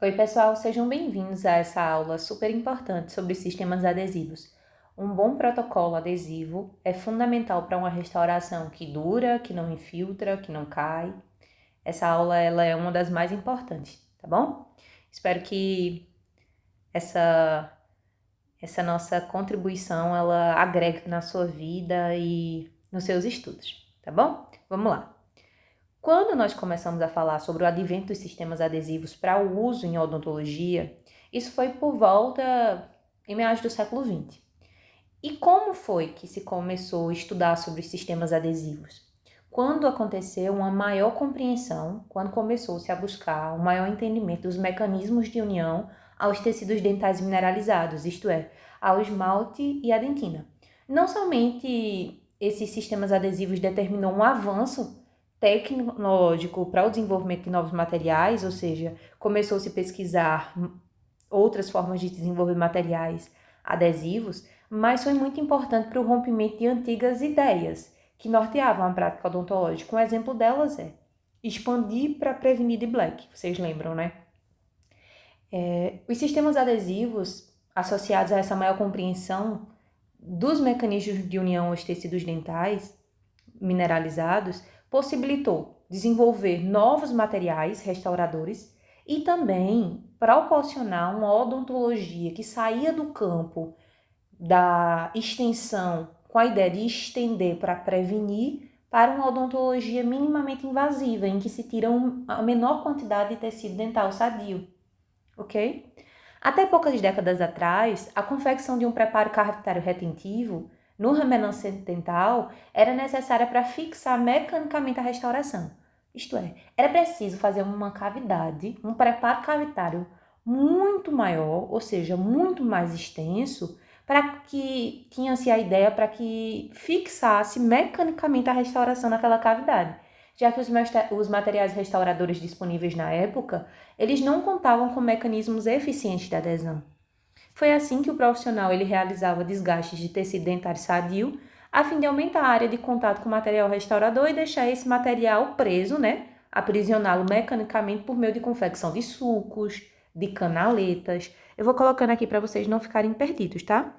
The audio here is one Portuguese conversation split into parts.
Oi, pessoal, sejam bem-vindos a essa aula super importante sobre sistemas adesivos. Um bom protocolo adesivo é fundamental para uma restauração que dura, que não infiltra, que não cai. Essa aula ela é uma das mais importantes, tá bom? Espero que essa nossa contribuição ela agregue na sua vida e nos seus estudos, tá bom? Vamos lá. Quando nós começamos a falar sobre o advento dos sistemas adesivos para o uso em odontologia, isso foi por volta em meados do século XX. E como foi que se começou a estudar sobre os sistemas adesivos? Quando aconteceu uma maior compreensão, quando começou-se a buscar um maior entendimento dos mecanismos de união aos tecidos dentais mineralizados, isto é, ao esmalte e à dentina. Não somente esses sistemas adesivos determinou um avanço tecnológico para o desenvolvimento de novos materiais, ou seja, começou-se a pesquisar outras formas de desenvolver materiais adesivos, mas foi muito importante para o rompimento de antigas ideias que norteavam a prática odontológica. Um exemplo delas é expandir para prevenir de Black, vocês lembram, né? Os sistemas adesivos associados a essa maior compreensão dos mecanismos de união aos tecidos dentais mineralizados possibilitou desenvolver novos materiais restauradores e também proporcionar uma odontologia que saía do campo da extensão com a ideia de estender para prevenir para uma odontologia minimamente invasiva, em que se tira a menor quantidade de tecido dental sadio, ok? Até poucas décadas atrás, a confecção de um preparo cavitário retentivo no remanescente dental era necessária para fixar mecanicamente a restauração. Isto é, era preciso fazer uma cavidade, um preparo cavitário muito maior, ou seja, muito mais extenso, para que tinha-se a ideia para que fixasse mecanicamente a restauração naquela cavidade, já que os materiais restauradores disponíveis na época, eles não contavam com mecanismos eficientes de adesão. Foi assim que o profissional ele realizava desgastes de tecido dentário sadio, a fim de aumentar a área de contato com o material restaurador e deixar esse material preso, aprisioná-lo mecanicamente por meio de confecção de sulcos, de canaletas. Eu vou colocando aqui para vocês não ficarem perdidos, tá?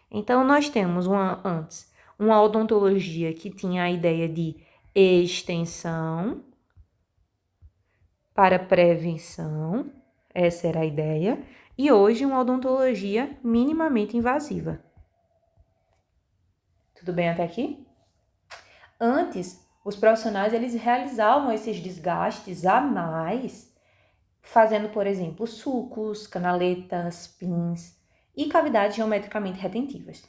Então, nós temos uma odontologia que tinha a ideia de extensão para prevenção, essa era a ideia, e hoje uma odontologia minimamente invasiva. Tudo bem até aqui? Antes, os profissionais eles realizavam esses desgastes a mais, fazendo, por exemplo, sulcos, canaletas, pins e cavidades geometricamente retentivas.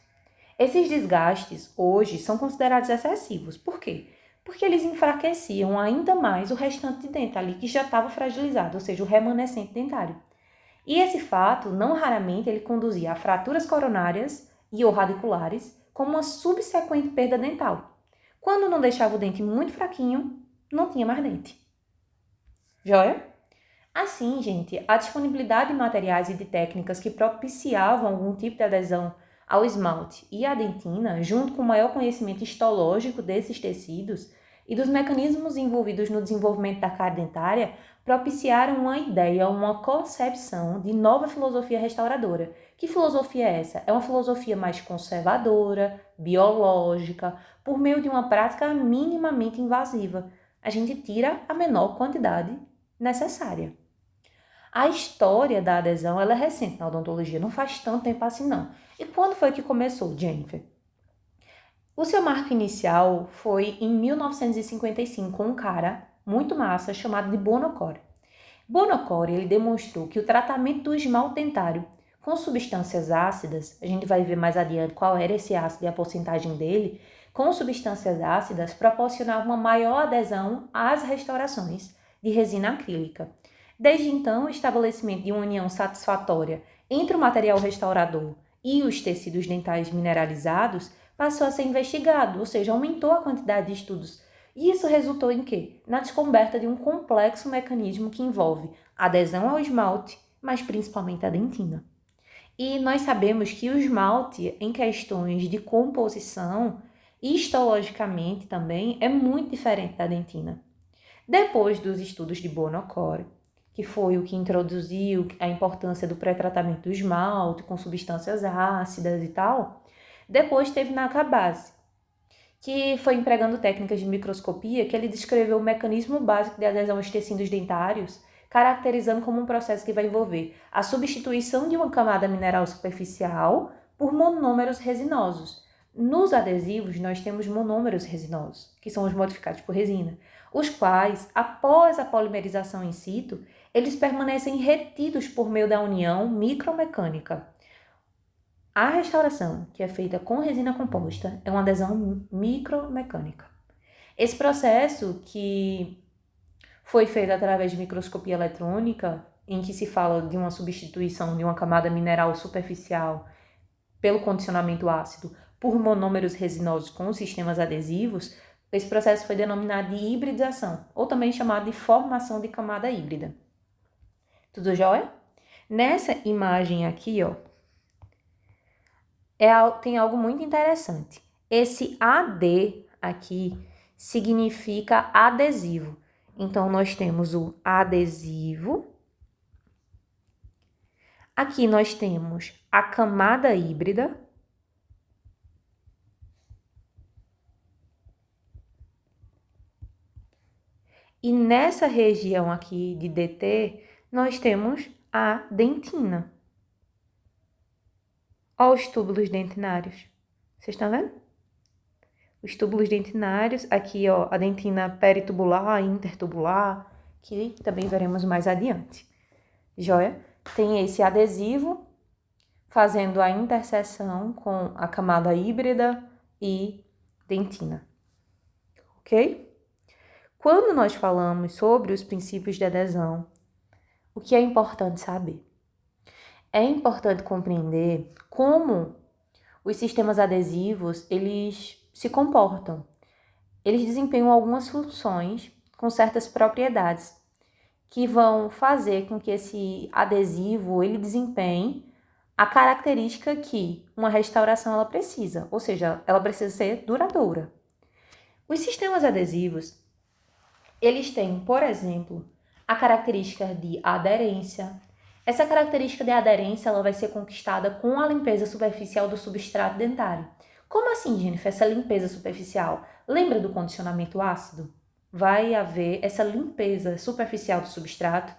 Esses desgastes hoje são considerados excessivos. Por quê? Porque eles enfraqueciam ainda mais o restante de dente ali que já estava fragilizado, ou seja, o remanescente dentário. E esse fato, não raramente, ele conduzia a fraturas coronárias e ou radiculares, como uma subsequente perda dental. Quando não deixava o dente muito fraquinho, não tinha mais dente. Joia? Assim, gente, a disponibilidade de materiais e de técnicas que propiciavam algum tipo de adesão ao esmalte e à dentina, junto com o maior conhecimento histológico desses tecidos e dos mecanismos envolvidos no desenvolvimento da cárie dentária, propiciaram uma ideia, uma concepção de nova filosofia restauradora. Que filosofia é essa? É uma filosofia mais conservadora, biológica, por meio de uma prática minimamente invasiva. A gente tira a menor quantidade necessária. A história da adesão ela é recente na odontologia, não faz tanto tempo assim não. E quando foi que começou, Jennifer? O seu marco inicial foi em 1955 com um cara muito massa chamado de Bonocori. Bonocori ele demonstrou que o tratamento do esmalte dentário com substâncias ácidas, a gente vai ver mais adiante qual era esse ácido e a porcentagem dele, com substâncias ácidas proporcionava uma maior adesão às restaurações de resina acrílica. Desde então, o estabelecimento de uma união satisfatória entre o material restaurador e os tecidos dentais mineralizados passou a ser investigado, ou seja, aumentou a quantidade de estudos. E isso resultou em quê? Na descoberta de um complexo mecanismo que envolve adesão ao esmalte, mas principalmente a dentina. E nós sabemos que o esmalte, em questões de composição, histologicamente também, é muito diferente da dentina. Depois dos estudos de Bonocori, que foi o que introduziu a importância do pré-tratamento do esmalte com substâncias ácidas e tal, depois teve Nakabase, que foi empregando técnicas de microscopia que ele descreveu o mecanismo básico de adesão aos tecidos dentários, caracterizando como um processo que vai envolver a substituição de uma camada mineral superficial por monômeros resinosos. Nos adesivos, nós temos monômeros resinosos, que são os modificados por resina, os quais, após a polimerização in situ, eles permanecem retidos por meio da união micromecânica. A restauração, que é feita com resina composta, é uma adesão micromecânica. Esse processo, que foi feito através de microscopia eletrônica, em que se fala de uma substituição de uma camada mineral superficial pelo condicionamento ácido por monômeros resinosos com sistemas adesivos, esse processo foi denominado de hibridização, ou também chamado de formação de camada híbrida. Tudo jóia? Nessa imagem aqui, ó, tem algo muito interessante. Esse AD aqui significa adesivo. Então, nós temos o adesivo. Aqui nós temos a camada híbrida. E nessa região aqui de DT, nós temos a dentina. Olha os túbulos dentinários. Vocês estão vendo? Os túbulos dentinários, aqui ó, a dentina peritubular, intertubular, que também veremos mais adiante. Joia? Tem esse adesivo fazendo a interseção com a camada híbrida e dentina. Ok? Quando nós falamos sobre os princípios de adesão, o que é importante saber? É importante compreender como os sistemas adesivos, eles se comportam. Eles desempenham algumas funções com certas propriedades que vão fazer com que esse adesivo ele desempenhe a característica que uma restauração ela precisa, ou seja, ela precisa ser duradoura. Os sistemas adesivos, eles têm, por exemplo, a característica de aderência. Essa característica de aderência ela vai ser conquistada com a limpeza superficial do substrato dentário. Como assim, Jennifer, essa limpeza superficial? Lembra do condicionamento ácido? Vai haver essa limpeza superficial do substrato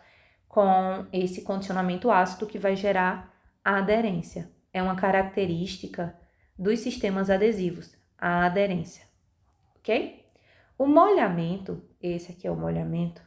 com esse condicionamento ácido que vai gerar a aderência. É uma característica dos sistemas adesivos, a aderência, ok? O molhamento, esse aqui é o molhamento.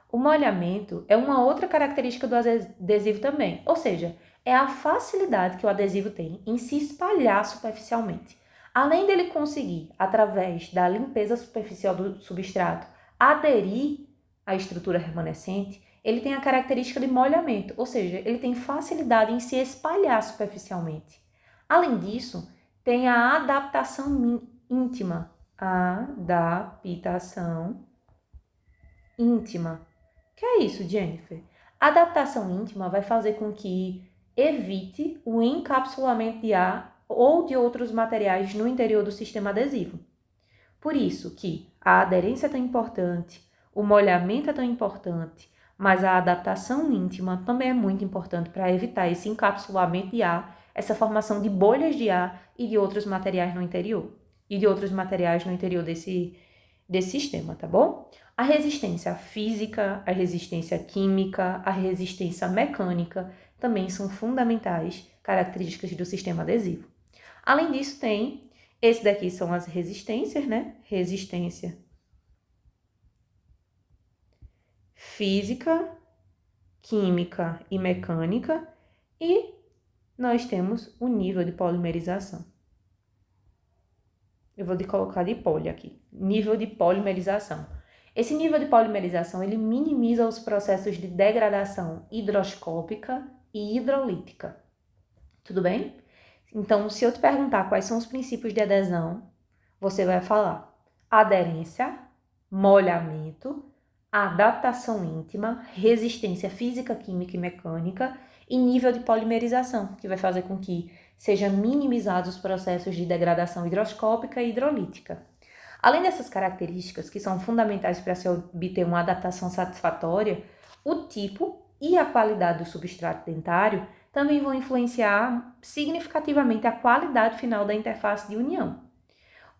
O molhamento é uma outra característica do adesivo também, ou seja, é a facilidade que o adesivo tem em se espalhar superficialmente. Além dele conseguir, através da limpeza superficial do substrato, aderir à estrutura remanescente, ele tem a característica de molhamento, ou seja, ele tem facilidade em se espalhar superficialmente. Além disso, tem a adaptação íntima. Adaptação íntima. Que é isso, Jennifer? A adaptação íntima vai fazer com que evite o encapsulamento de ar ou de outros materiais no interior do sistema adesivo. Por isso que a aderência é tão importante, o molhamento é tão importante, mas a adaptação íntima também é muito importante para evitar esse encapsulamento de ar, essa formação de bolhas de ar e de outros materiais no interior. Desse sistema, tá bom? A resistência física, a resistência química, a resistência mecânica também são fundamentais características do sistema adesivo. Além disso, esse daqui são as resistências, né? Resistência física, química e mecânica. E nós temos o nível de polimerização. Eu vou colocar de poli aqui. Nível de polimerização. Esse nível de polimerização, ele minimiza os processos de degradação hidroscópica e hidrolítica. Tudo bem? Então, se eu te perguntar quais são os princípios de adesão, você vai falar aderência, molhamento, adaptação íntima, resistência física, química e mecânica e nível de polimerização, que vai fazer com que sejam minimizados os processos de degradação hidroscópica e hidrolítica. Além dessas características que são fundamentais para se obter uma adaptação satisfatória, o tipo e a qualidade do substrato dentário também vão influenciar significativamente a qualidade final da interface de união.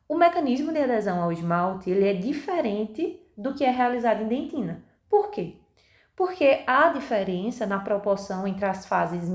O mecanismo de adesão ao esmalte ele é diferente do que é realizado em dentina. Por quê? Porque há diferença na proporção entre as fases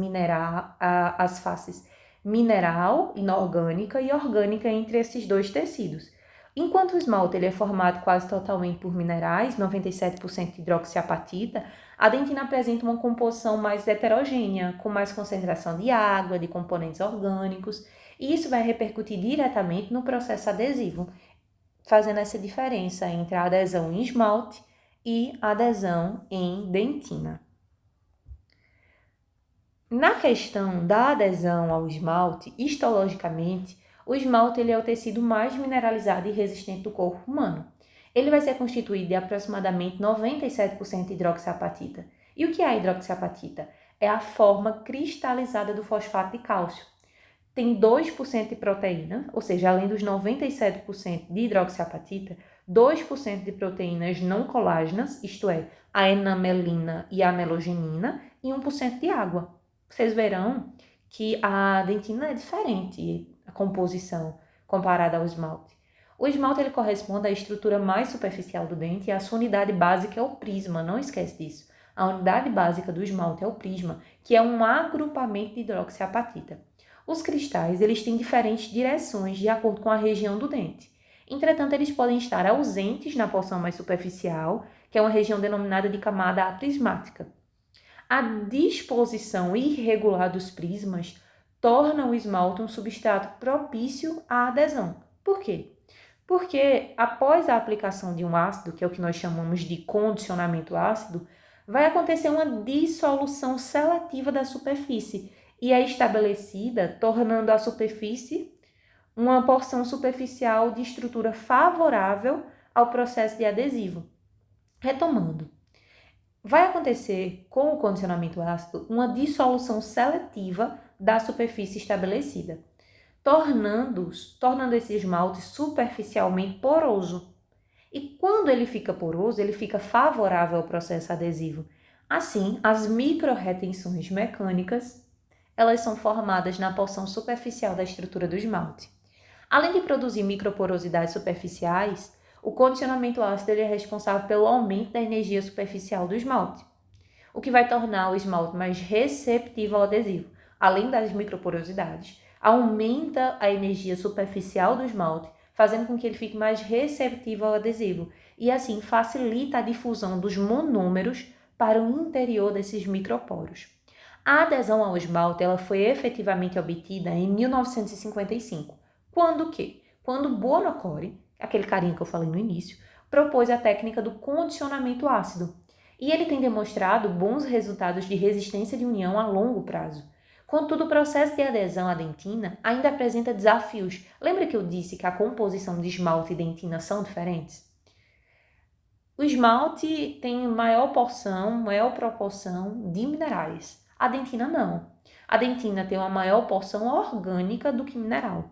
mineral, inorgânica e orgânica entre esses dois tecidos. Enquanto o esmalte ele é formado quase totalmente por minerais, 97% de hidroxiapatita, a dentina apresenta uma composição mais heterogênea, com mais concentração de água, de componentes orgânicos, e isso vai repercutir diretamente no processo adesivo, fazendo essa diferença entre a adesão em esmalte e a adesão em dentina. Na questão da adesão ao esmalte, histologicamente, o esmalte ele é o tecido mais mineralizado e resistente do corpo humano. Ele vai ser constituído de aproximadamente 97% de hidroxiapatita. E o que é a hidroxiapatita? É a forma cristalizada do fosfato de cálcio. Tem 2% de proteína, ou seja, além dos 97% de hidroxiapatita, 2% de proteínas não colágenas, isto é, a enamelina e a amelogenina, e 1% de água. Vocês verão que a dentina é diferente, a composição, comparada ao esmalte. O esmalte ele corresponde à estrutura mais superficial do dente e a sua unidade básica é o prisma, não esquece disso. A unidade básica do esmalte é o prisma, que é um agrupamento de hidroxiapatita. Os cristais eles têm diferentes direções de acordo com a região do dente. Entretanto, eles podem estar ausentes na porção mais superficial, que é uma região denominada de camada aprismática. A disposição irregular dos prismas torna o esmalte um substrato propício à adesão. Por quê? Porque após a aplicação de um ácido, que é o que nós chamamos de condicionamento ácido, vai acontecer uma dissolução seletiva da superfície e é estabelecida, tornando a superfície uma porção superficial de estrutura favorável ao processo de adesivo. Retomando, vai acontecer com o condicionamento ácido uma dissolução seletiva da superfície estabelecida, tornando esse esmalte superficialmente poroso. E quando ele fica poroso, ele fica favorável ao processo adesivo. Assim, as micro-retenções mecânicas, elas são formadas na porção superficial da estrutura do esmalte. Além de produzir microporosidades superficiais, o condicionamento ácido ele é responsável pelo aumento da energia superficial do esmalte, o que vai tornar o esmalte mais receptivo ao adesivo. Além das microporosidades, aumenta a energia superficial do esmalte, fazendo com que ele fique mais receptivo ao adesivo e assim facilita a difusão dos monômeros para o interior desses microporos. A adesão ao esmalte ela foi efetivamente obtida em 1955. Quando o quê? Quando Buonocore, aquele carinha que eu falei no início, propôs a técnica do condicionamento ácido. E ele tem demonstrado bons resultados de resistência de união a longo prazo. Contudo, o processo de adesão à dentina ainda apresenta desafios. Lembra que eu disse que a composição de esmalte e dentina são diferentes? O esmalte tem maior proporção de minerais. A dentina não. A dentina tem uma maior porção orgânica do que mineral.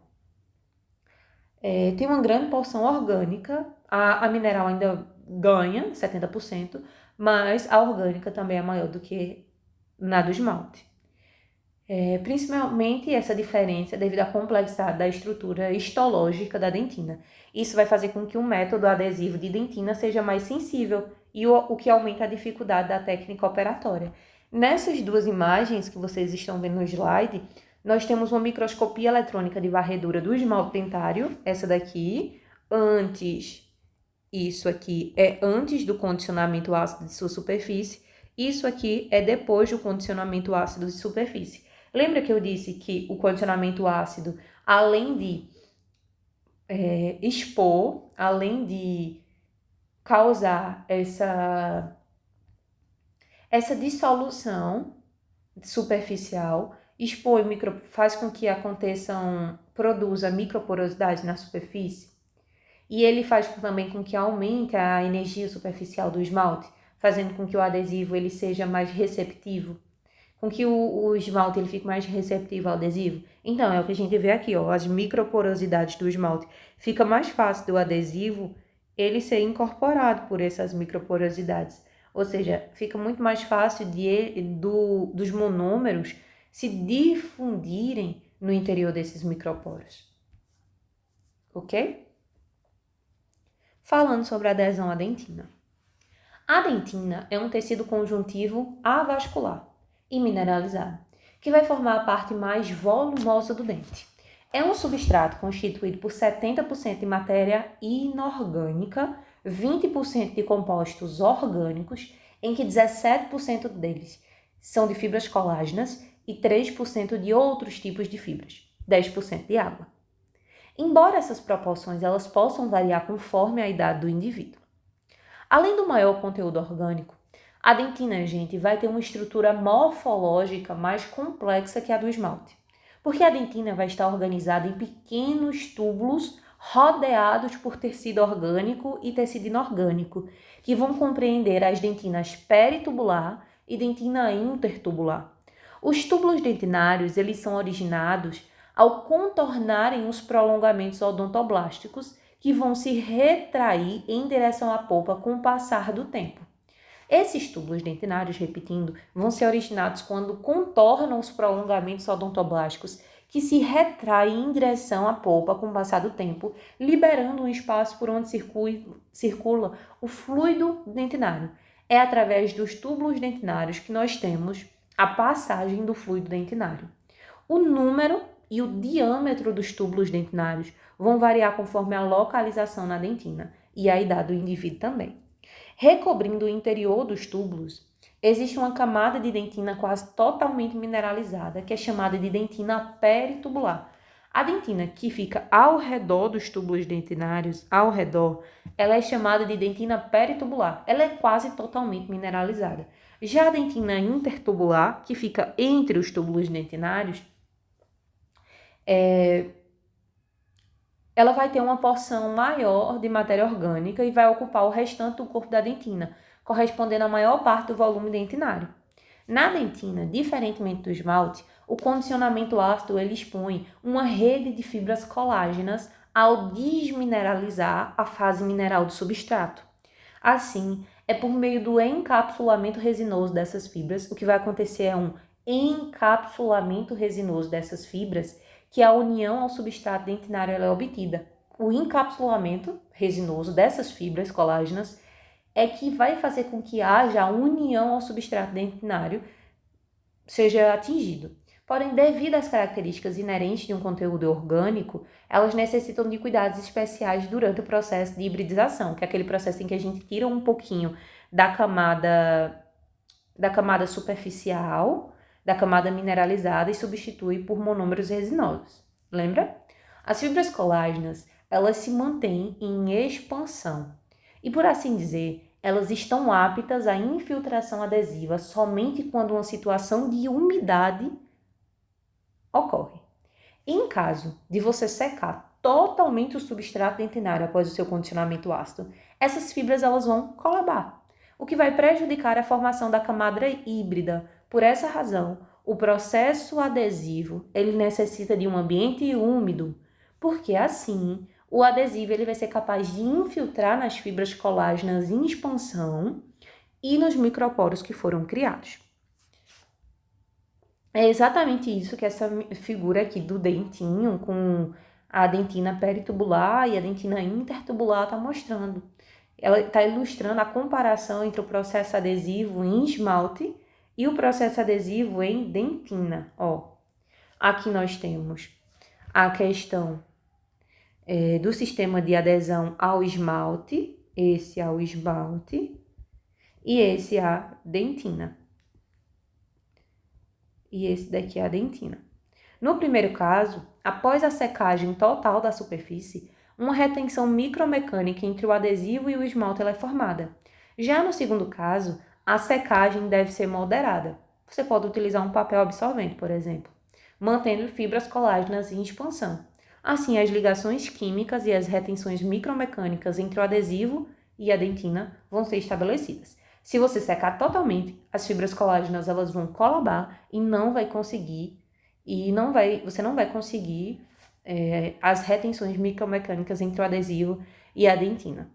Tem uma grande porção orgânica, a mineral ainda ganha 70%, mas a orgânica também é maior do que na do esmalte. Principalmente essa diferença devido à complexidade da estrutura histológica da dentina. Isso vai fazer com que o método adesivo de dentina seja mais sensível e o que aumenta a dificuldade da técnica operatória. Nessas duas imagens que vocês estão vendo no slide, nós temos uma microscopia eletrônica de varredura do esmalte dentário, essa daqui, isso aqui é antes do condicionamento ácido de sua superfície, isso aqui é depois do condicionamento ácido de superfície. Lembra que eu disse que o condicionamento ácido, além de expor, além de causar essa dissolução superficial, expõe faz com que produza microporosidade na superfície, e ele faz também com que aumente a energia superficial do esmalte, fazendo com que o adesivo ele seja mais receptivo. com que o esmalte ele fique mais receptivo ao adesivo? Então, é o que a gente vê aqui, ó, as microporosidades do esmalte. Fica mais fácil do adesivo ele ser incorporado por essas microporosidades. Ou seja, fica muito mais fácil dos monômeros se difundirem no interior desses microporos. Ok? Falando sobre a adesão à dentina. A dentina é um tecido conjuntivo avascular e mineralizado, que vai formar a parte mais volumosa do dente. É um substrato constituído por 70% de matéria inorgânica, 20% de compostos orgânicos, em que 17% deles são de fibras colágenas e 3% de outros tipos de fibras, 10% de água. Embora essas proporções elas possam variar conforme a idade do indivíduo. Além do maior conteúdo orgânico, a dentina, gente, vai ter uma estrutura morfológica mais complexa que a do esmalte, porque a dentina vai estar organizada em pequenos túbulos rodeados por tecido orgânico e tecido inorgânico, que vão compreender as dentinas peritubular e dentina intertubular. Os túbulos dentinários, eles são originados ao contornarem os prolongamentos odontoblásticos que vão se retrair em direção à polpa com o passar do tempo. Esses túbulos dentinários, repetindo, vão ser originados quando contornam os prolongamentos odontoblásticos que se retraem em direção à polpa com o passar do tempo, liberando um espaço por onde circula o fluido dentinário. É através dos túbulos dentinários que nós temos a passagem do fluido dentinário. O número e o diâmetro dos túbulos dentinários vão variar conforme a localização na dentina e a idade do indivíduo também. Recobrindo o interior dos túbulos, existe uma camada de dentina quase totalmente mineralizada, que é chamada de dentina peritubular. A dentina que fica ao redor dos túbulos dentinários, ela é chamada de dentina peritubular. Ela é quase totalmente mineralizada. Já a dentina intertubular, que fica entre os túbulos dentinários, ela vai ter uma porção maior de matéria orgânica e vai ocupar o restante do corpo da dentina, correspondendo à maior parte do volume dentinário. Na dentina, diferentemente do esmalte, o condicionamento ácido ele expõe uma rede de fibras colágenas ao desmineralizar a fase mineral do substrato. Assim, é por meio do encapsulamento resinoso dessas fibras, o que vai acontecer é um encapsulamento resinoso dessas fibras, que a união ao substrato dentinário é obtida. O encapsulamento resinoso dessas fibras colágenas é que vai fazer com que haja a união ao substrato dentinário seja atingido. Porém, devido às características inerentes de um conteúdo orgânico, elas necessitam de cuidados especiais durante o processo de hibridização, que é aquele processo em que a gente tira um pouquinho da camada superficial, da camada mineralizada e substitui por monômeros resinosos. Lembra? As fibras colágenas, elas se mantêm em expansão e, por assim dizer, elas estão aptas à infiltração adesiva somente quando uma situação de umidade ocorre. Em caso de você secar totalmente o substrato dentinário após o seu condicionamento ácido, essas fibras elas vão colabar, o que vai prejudicar a formação da camada híbrida. Por essa razão, o processo adesivo ele necessita de um ambiente úmido, porque assim o adesivo ele vai ser capaz de infiltrar nas fibras colágenas em expansão e nos microporos que foram criados. É exatamente isso que essa figura aqui do dentinho com a dentina peritubular e a dentina intertubular está mostrando. Ela está ilustrando a comparação entre o processo adesivo em esmalte e o processo adesivo em dentina. Ó, aqui nós temos a questão do sistema de adesão ao esmalte, esse ao esmalte e esse à dentina. E esse daqui é a dentina. No primeiro caso, após a secagem total da superfície, uma retenção micromecânica entre o adesivo e o esmalte ela é formada. Já no segundo caso, a secagem deve ser moderada. Você pode utilizar um papel absorvente, por exemplo, mantendo fibras colágenas em expansão. Assim, as ligações químicas e as retenções micromecânicas entre o adesivo e a dentina vão ser estabelecidas. Se você secar totalmente, as fibras colágenas elas vão colabar e você não vai conseguir as retenções micromecânicas entre o adesivo e a dentina.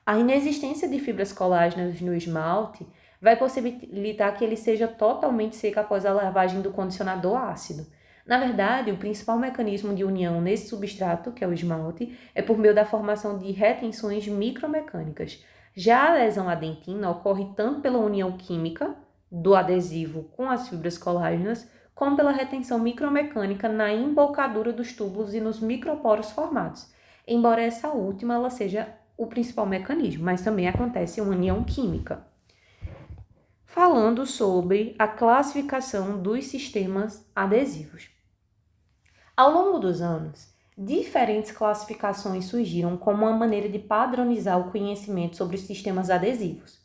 A inexistência de fibras colágenas no esmalte vai possibilitar que ele seja totalmente seco após a lavagem do condicionador ácido. Na verdade, o principal mecanismo de união nesse substrato, que é o esmalte, é por meio da formação de retenções micromecânicas. Já a lesão à dentina ocorre tanto pela união química do adesivo com as fibras colágenas, como pela retenção micromecânica na embocadura dos túbulos e nos microporos formados, embora essa última ela seja o principal mecanismo, mas também acontece uma união química. Falando sobre a classificação dos sistemas adesivos. Ao longo dos anos, diferentes classificações surgiram como uma maneira de padronizar o conhecimento sobre os sistemas adesivos.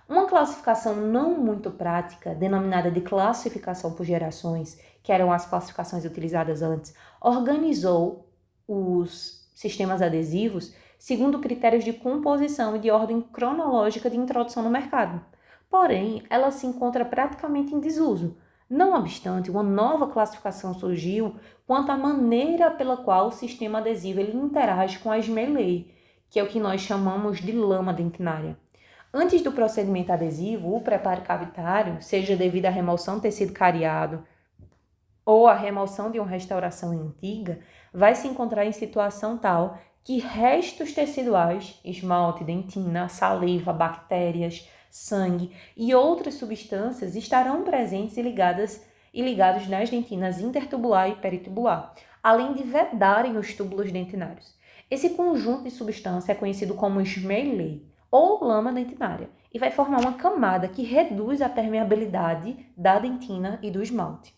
Uma classificação não muito prática, denominada de classificação por gerações, que eram as classificações utilizadas antes, organizou os sistemas adesivos segundo critérios de composição e de ordem cronológica de introdução no mercado. Porém, ela se encontra praticamente em desuso. Não obstante, uma nova classificação surgiu quanto à maneira pela qual o sistema adesivo ele interage com a Smearley, que é o que nós chamamos de lama dentinária. Antes do procedimento adesivo, o preparo cavitário, seja devido à remoção do tecido cariado ou à remoção de uma restauração antiga, vai se encontrar em situação tal que restos teciduais, esmalte, dentina, saliva, bactérias, sangue e outras substâncias estarão presentes e ligados nas dentinas intertubular e peritubular, além de vedarem os túbulos dentinários. Esse conjunto de substância é conhecido como Smearley ou lama dentinária e vai formar uma camada que reduz a permeabilidade da dentina e do esmalte.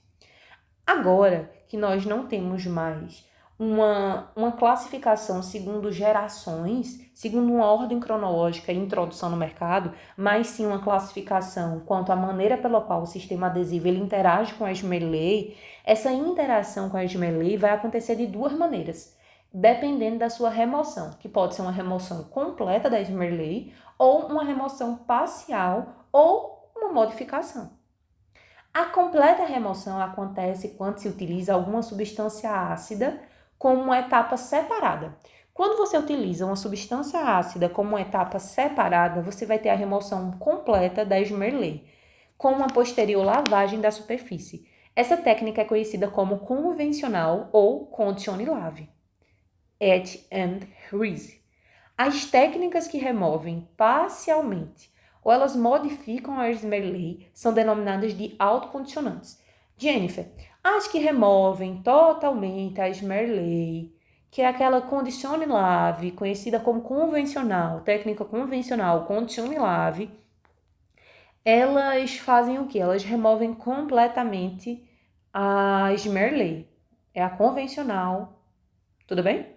Agora que nós não temos mais uma classificação segundo gerações, segundo uma ordem cronológica e introdução no mercado, mas sim uma classificação quanto à maneira pela qual o sistema adesivo ele interage com a Smearley, essa interação com a Smearley vai acontecer de duas maneiras, dependendo da sua remoção, que pode ser uma remoção completa da Smearley ou uma remoção parcial ou uma modificação. A completa remoção acontece quando se utiliza alguma substância ácida como uma etapa separada. Quando você utiliza uma substância ácida como uma etapa separada, você vai ter a remoção completa da Smearley, com uma posterior lavagem da superfície. Essa técnica é conhecida como convencional ou condition lave. Etch and Rinse. As técnicas que removem parcialmente ou elas modificam a Smearley são denominadas de autocondicionantes. Jennifer, as que removem totalmente a Smearley, que é aquela condition lave, conhecida como convencional, técnica convencional, condition lave, elas fazem o quê? Elas removem completamente a Smearley. É a convencional, tudo bem?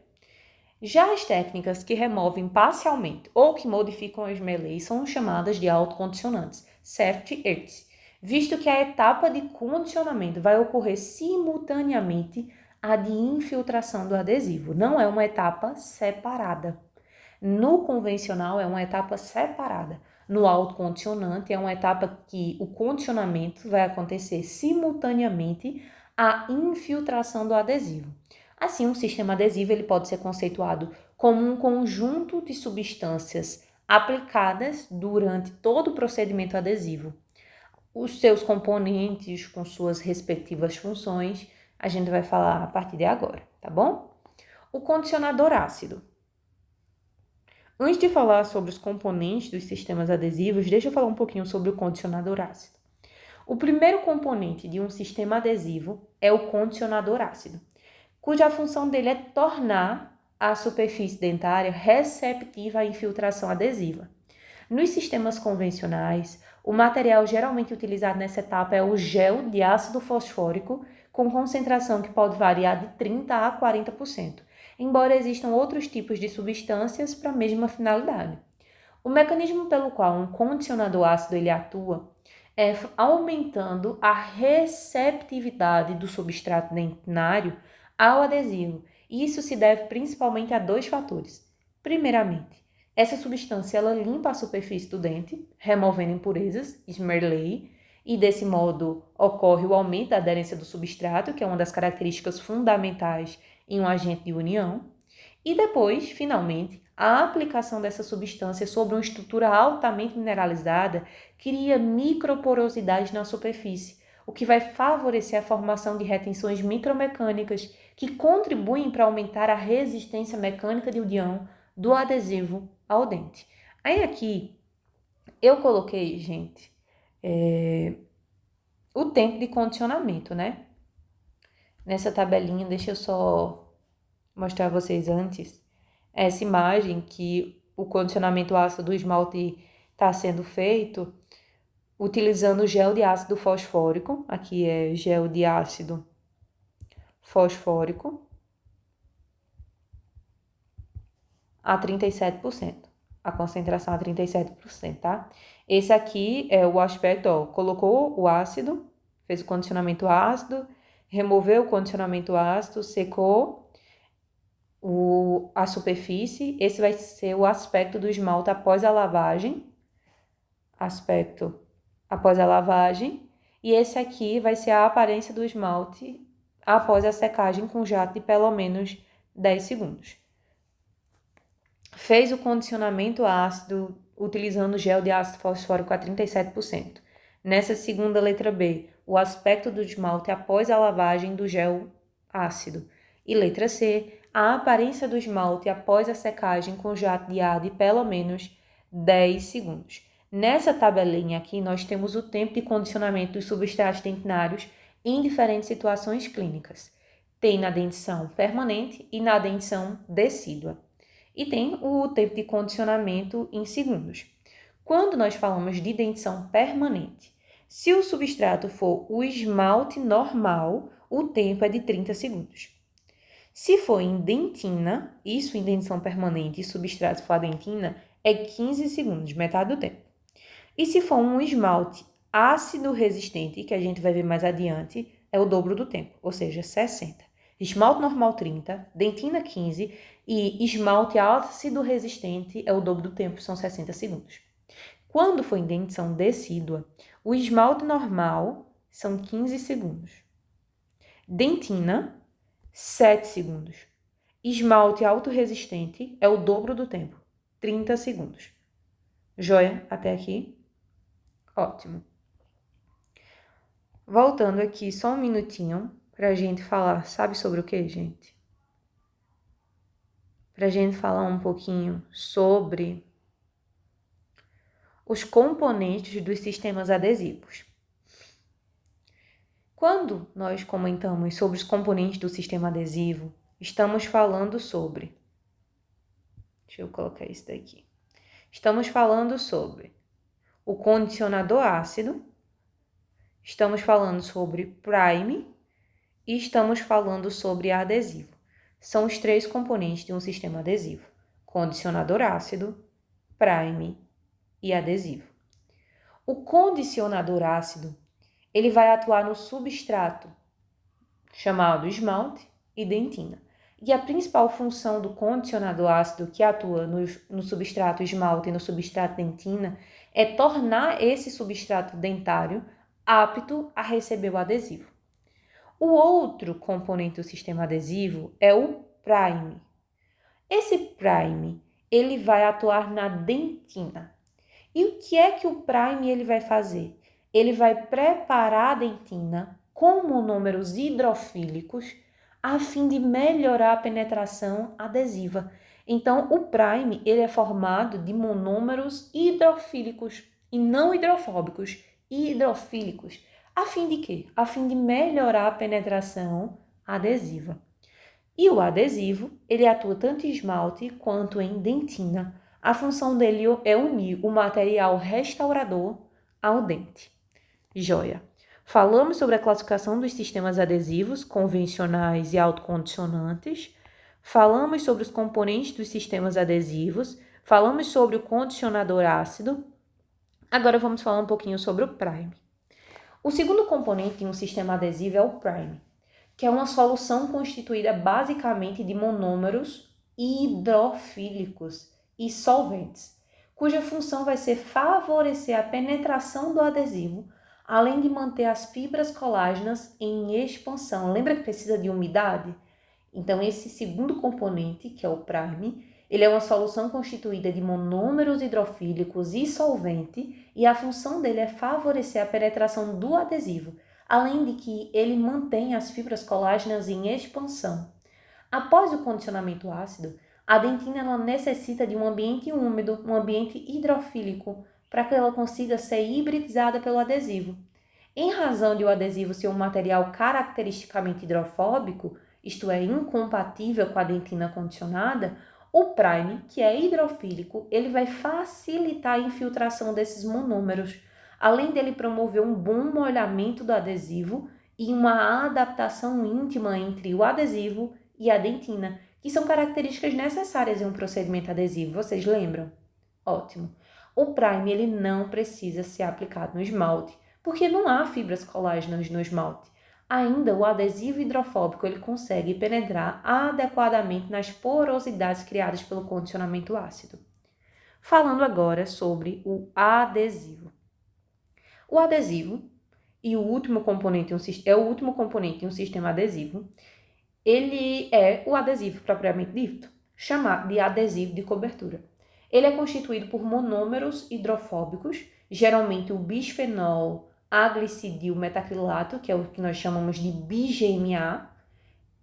Já as técnicas que removem parcialmente ou que modificam a Smearley são chamadas de autocondicionantes, safety etch, visto que a etapa de condicionamento vai ocorrer simultaneamente à de infiltração do adesivo, não é uma etapa separada. No convencional é uma etapa separada. No autocondicionante é uma etapa que o condicionamento vai acontecer simultaneamente à infiltração do adesivo. Assim, um sistema adesivo ele pode ser conceituado como um conjunto de substâncias aplicadas durante todo o procedimento adesivo. Os seus componentes com suas respectivas funções, a gente vai falar a partir de agora, tá bom? O condicionador ácido. Antes de falar sobre os componentes dos sistemas adesivos, deixa eu falar um pouquinho sobre o condicionador ácido. O primeiro componente de um sistema adesivo é o condicionador ácido, cuja função dele é tornar a superfície dentária receptiva à infiltração adesiva. Nos sistemas convencionais, o material geralmente utilizado nessa etapa é o gel de ácido fosfórico, com concentração que pode variar de 30% a 40%, embora existam outros tipos de substâncias para a mesma finalidade. O mecanismo pelo qual um condicionador ácido ele atua é aumentando a receptividade do substrato dentinário ao adesivo, e isso se deve principalmente a dois fatores. Primeiramente, Essa substância ela limpa a superfície do dente, removendo impurezas, esmerlei, e desse modo ocorre o aumento da aderência do substrato, que é uma das características fundamentais em um agente de união. E depois, finalmente, a aplicação dessa substância sobre uma estrutura altamente mineralizada cria microporosidade na superfície, o que vai favorecer a formação de retenções micromecânicas que contribuem para aumentar a resistência mecânica de união do adesivo ao dente. Aí aqui eu coloquei, gente, o tempo de condicionamento, né? Nessa tabelinha, deixa eu só mostrar a vocês antes essa imagem que o condicionamento ácido do esmalte está sendo feito utilizando gel de ácido fosfórico. Aqui é gel de ácido fosfórico a 37%. A concentração a 37%, tá? Esse aqui é o aspecto, ó, colocou o ácido, fez o condicionamento ácido, removeu o condicionamento ácido, secou a superfície. Esse vai ser o aspecto do esmalte após a lavagem. Aspecto após a lavagem. E esse aqui vai ser a aparência do esmalte após a secagem com jato de pelo menos 10 segundos. Fez o condicionamento ácido utilizando gel de ácido fosfórico a 37%. Nessa segunda letra B, o aspecto do esmalte após a lavagem do gel ácido. E letra C, a aparência do esmalte após a secagem com jato de ar de pelo menos 10 segundos. Nessa tabelinha aqui, nós temos o tempo de condicionamento dos substratos dentinários em diferentes situações clínicas. Tem na dentição permanente e na dentição decídua. E tem o tempo de condicionamento em segundos. Quando nós falamos de dentição permanente, se o substrato for o esmalte normal, o tempo é de 30 segundos. Se for em dentina, isso em dentição permanente e substrato for a dentina, é 15 segundos, metade do tempo. E se for um esmalte ácido resistente, que a gente vai ver mais adiante, é o dobro do tempo, ou seja, 60. Esmalte normal 30, dentina 15 e esmalte ácido resistente é o dobro do tempo, são 60 segundos. Quando for em dentição decídua, o esmalte normal são 15 segundos. Dentina, 7 segundos. Esmalte autorresistente é o dobro do tempo, 30 segundos. Joia? Até aqui? Ótimo. Voltando aqui só um minutinho pra gente falar, sabe sobre o que, gente? Pra gente falar um pouquinho sobre os componentes dos sistemas adesivos. Quando nós comentamos sobre os componentes do sistema adesivo, estamos falando sobre... Deixa eu colocar isso daqui. Estamos falando sobre o condicionador ácido, estamos falando sobre prime e estamos falando sobre adesivo. São os três componentes de um sistema adesivo: condicionador ácido, prime e adesivo. O condicionador ácido, ele vai atuar no substrato chamado esmalte e dentina. E a principal função do condicionador ácido que atua no substrato esmalte e no substrato dentina é tornar esse substrato dentário apto a receber o adesivo. O outro componente do sistema adesivo é o prime. Esse prime, ele vai atuar na dentina. E o que é que o prime ele vai fazer? Ele vai preparar a dentina com monômeros hidrofílicos a fim de melhorar a penetração adesiva. Então, o prime ele é formado de monômeros hidrofílicos e não hidrofóbicos, hidrofílicos. A fim de quê? A fim de melhorar a penetração adesiva. E o adesivo, ele atua tanto em esmalte quanto em dentina. A função dele é unir o material restaurador ao dente. Joia! Falamos sobre a classificação dos sistemas adesivos convencionais e autocondicionantes. Falamos sobre os componentes dos sistemas adesivos. Falamos sobre o condicionador ácido. Agora vamos falar um pouquinho sobre o prime. O segundo componente de um sistema adesivo é o prime, que é uma solução constituída basicamente de monômeros hidrofílicos. e solventes, cuja função vai ser favorecer a penetração do adesivo, além de manter as fibras colágenas em expansão. Lembra que precisa de umidade? Então, esse segundo componente, que é o prime, ele é uma solução constituída de monômeros hidrofílicos e solvente, e a função dele é favorecer a penetração do adesivo, além de que ele mantém as fibras colágenas em expansão. Após o condicionamento ácido, a dentina ela necessita de um ambiente úmido, um ambiente hidrofílico, para que ela consiga ser hibridizada pelo adesivo. Em razão de o adesivo ser um material caracteristicamente hidrofóbico, isto é, incompatível com a dentina condicionada, o prime, que é hidrofílico, ele vai facilitar a infiltração desses monômeros, além dele promover um bom molhamento do adesivo e uma adaptação íntima entre o adesivo e a dentina, que são características necessárias em um procedimento adesivo. Vocês lembram? Ótimo. O prime ele não precisa ser aplicado no esmalte, porque não há fibras colágenas no esmalte. Ainda o adesivo hidrofóbico ele consegue penetrar adequadamente nas porosidades criadas pelo condicionamento ácido. Falando agora sobre o adesivo. O adesivo é o último componente em um sistema adesivo. Ele é o adesivo propriamente dito, chamado de adesivo de cobertura. Ele é constituído por monômeros hidrofóbicos, geralmente o bisfenol A-glicidil metacrilato, que é o que nós chamamos de BGMA,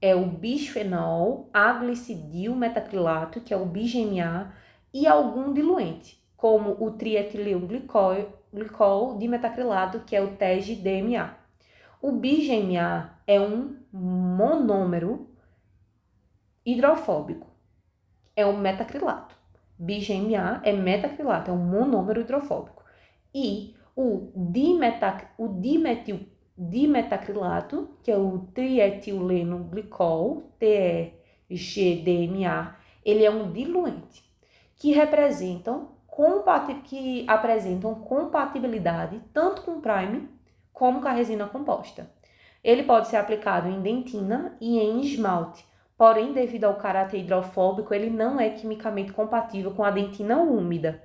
é o bisfenol A-glicidil metacrilato, que é o BGMA, e algum diluente, como o trietilenglicol dimetacrilato, que é o TEG-DMA. O BGMA é um monômero hidrofóbico, é um metacrilato. BGMA é metacrilato, é um monômero hidrofóbico. E o dimetacrilato, que é o trietilenglicol, TEG-DMA, ele é um diluente que apresentam compatibilidade tanto com prime como com a resina composta. Ele pode ser aplicado em dentina e em esmalte, porém, devido ao caráter hidrofóbico, ele não é quimicamente compatível com a dentina úmida.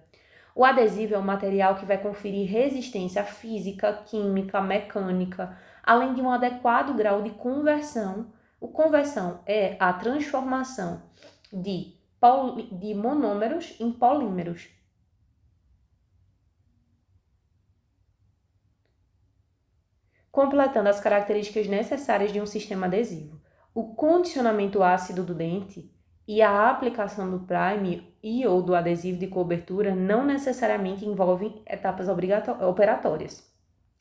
O adesivo é um material que vai conferir resistência física, química, mecânica, além de um adequado grau de conversão. O conversão é a transformação de monômeros em polímeros. Completando as características necessárias de um sistema adesivo. O condicionamento ácido do dente e a aplicação do prime e ou do adesivo de cobertura não necessariamente envolvem etapas operatórias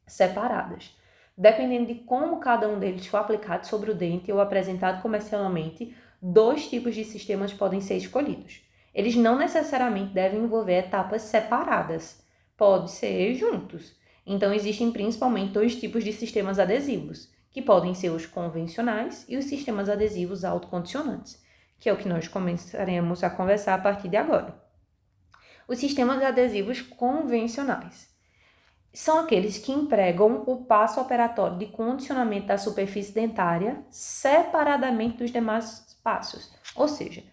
separadas. Dependendo de como cada um deles for aplicado sobre o dente ou apresentado comercialmente, 2 tipos de sistemas podem ser escolhidos. Eles não necessariamente devem envolver etapas separadas, pode ser juntos. Então, existem principalmente 2 tipos de sistemas adesivos, que podem ser os convencionais e os sistemas adesivos autocondicionantes, que é o que nós começaremos a conversar a partir de agora. Os sistemas adesivos convencionais são aqueles que empregam o passo operatório de condicionamento da superfície dentária separadamente dos demais passos, ou seja,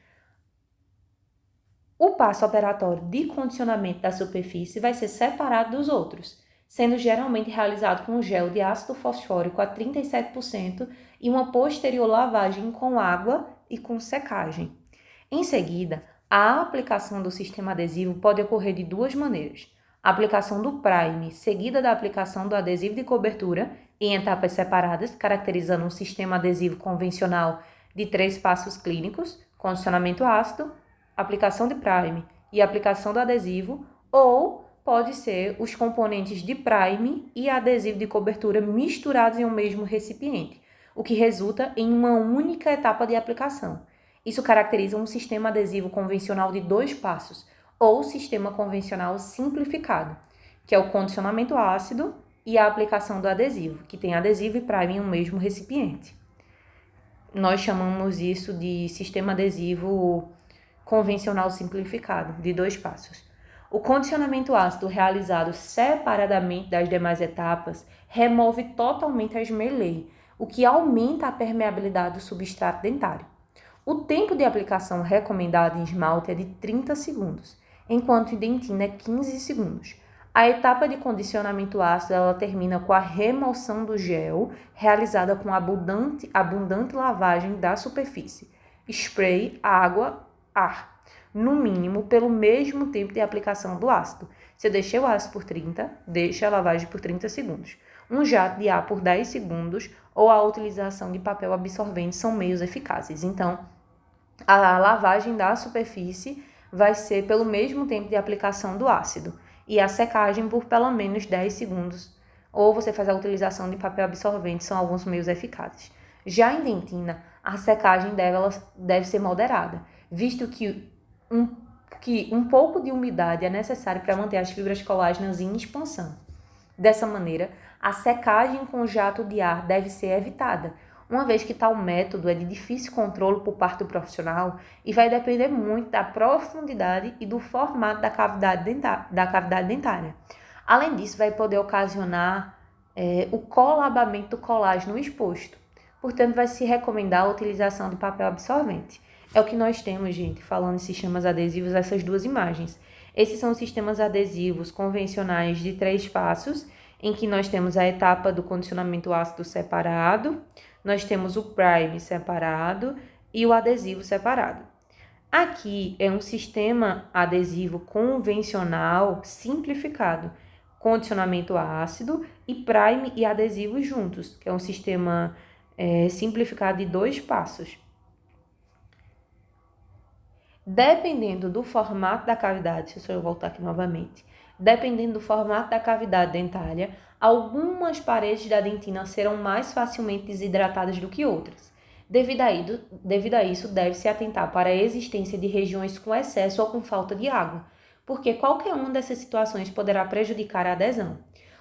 o passo operatório de condicionamento da superfície vai ser separado dos outros, sendo geralmente realizado com gel de ácido fosfórico a 37% e uma posterior lavagem com água e com secagem. Em seguida, a aplicação do sistema adesivo pode ocorrer de 2 maneiras. A aplicação do prime, seguida da aplicação do adesivo de cobertura, em etapas separadas, caracterizando um sistema adesivo convencional de 3 passos clínicos, condicionamento ácido, aplicação de prime e aplicação do adesivo, ou pode ser os componentes de prime e adesivo de cobertura misturados em um mesmo recipiente, o que resulta em uma única etapa de aplicação. Isso caracteriza um sistema adesivo convencional de 2 passos, ou sistema convencional simplificado, que é o condicionamento ácido e a aplicação do adesivo, que tem adesivo e prime em um mesmo recipiente. Nós chamamos isso de sistema adesivo convencional simplificado, de 2 passos. O condicionamento ácido realizado separadamente das demais etapas remove totalmente a esmerilha, o que aumenta a permeabilidade do substrato dentário. O tempo de aplicação recomendado em esmalte é de 30 segundos, enquanto em dentina é 15 segundos. A etapa de condicionamento ácido ela termina com a remoção do gel, realizada com abundante lavagem da superfície. Spray, água, ar. No mínimo, pelo mesmo tempo de aplicação do ácido. Se eu deixei o ácido por 30, deixe a lavagem por 30 segundos. Um jato de ar por 10 segundos ou a utilização de papel absorvente são meios eficazes. Então, a lavagem da superfície vai ser pelo mesmo tempo de aplicação do ácido e a secagem por pelo menos 10 segundos, ou você faz a utilização de papel absorvente, são alguns meios eficazes. Já em dentina, a secagem deve ser moderada, visto que um pouco de umidade é necessário para manter as fibras colágenas em expansão. Dessa maneira, a secagem com jato de ar deve ser evitada, uma vez que tal método é de difícil controle por parte do profissional e vai depender muito da profundidade e do formato da cavidade dentária. Além disso, vai poder ocasionar o colabamento do colágeno exposto. Portanto, vai se recomendar a utilização de papel absorvente. É o que nós temos, gente, falando em sistemas adesivos, essas duas imagens. Esses são os sistemas adesivos convencionais de 3 passos, em que nós temos a etapa do condicionamento ácido separado, nós temos o prime separado e o adesivo separado. Aqui é um sistema adesivo convencional simplificado, condicionamento ácido e prime e adesivo juntos, que é um sistema simplificado de 2 passos. Dependendo do formato da cavidade, se eu voltar aqui novamente, dependendo do formato da cavidade dentária, algumas paredes da dentina serão mais facilmente desidratadas do que outras. Devido a isso, deve-se atentar para a existência de regiões com excesso ou com falta de água, porque qualquer uma dessas situações poderá prejudicar a adesão.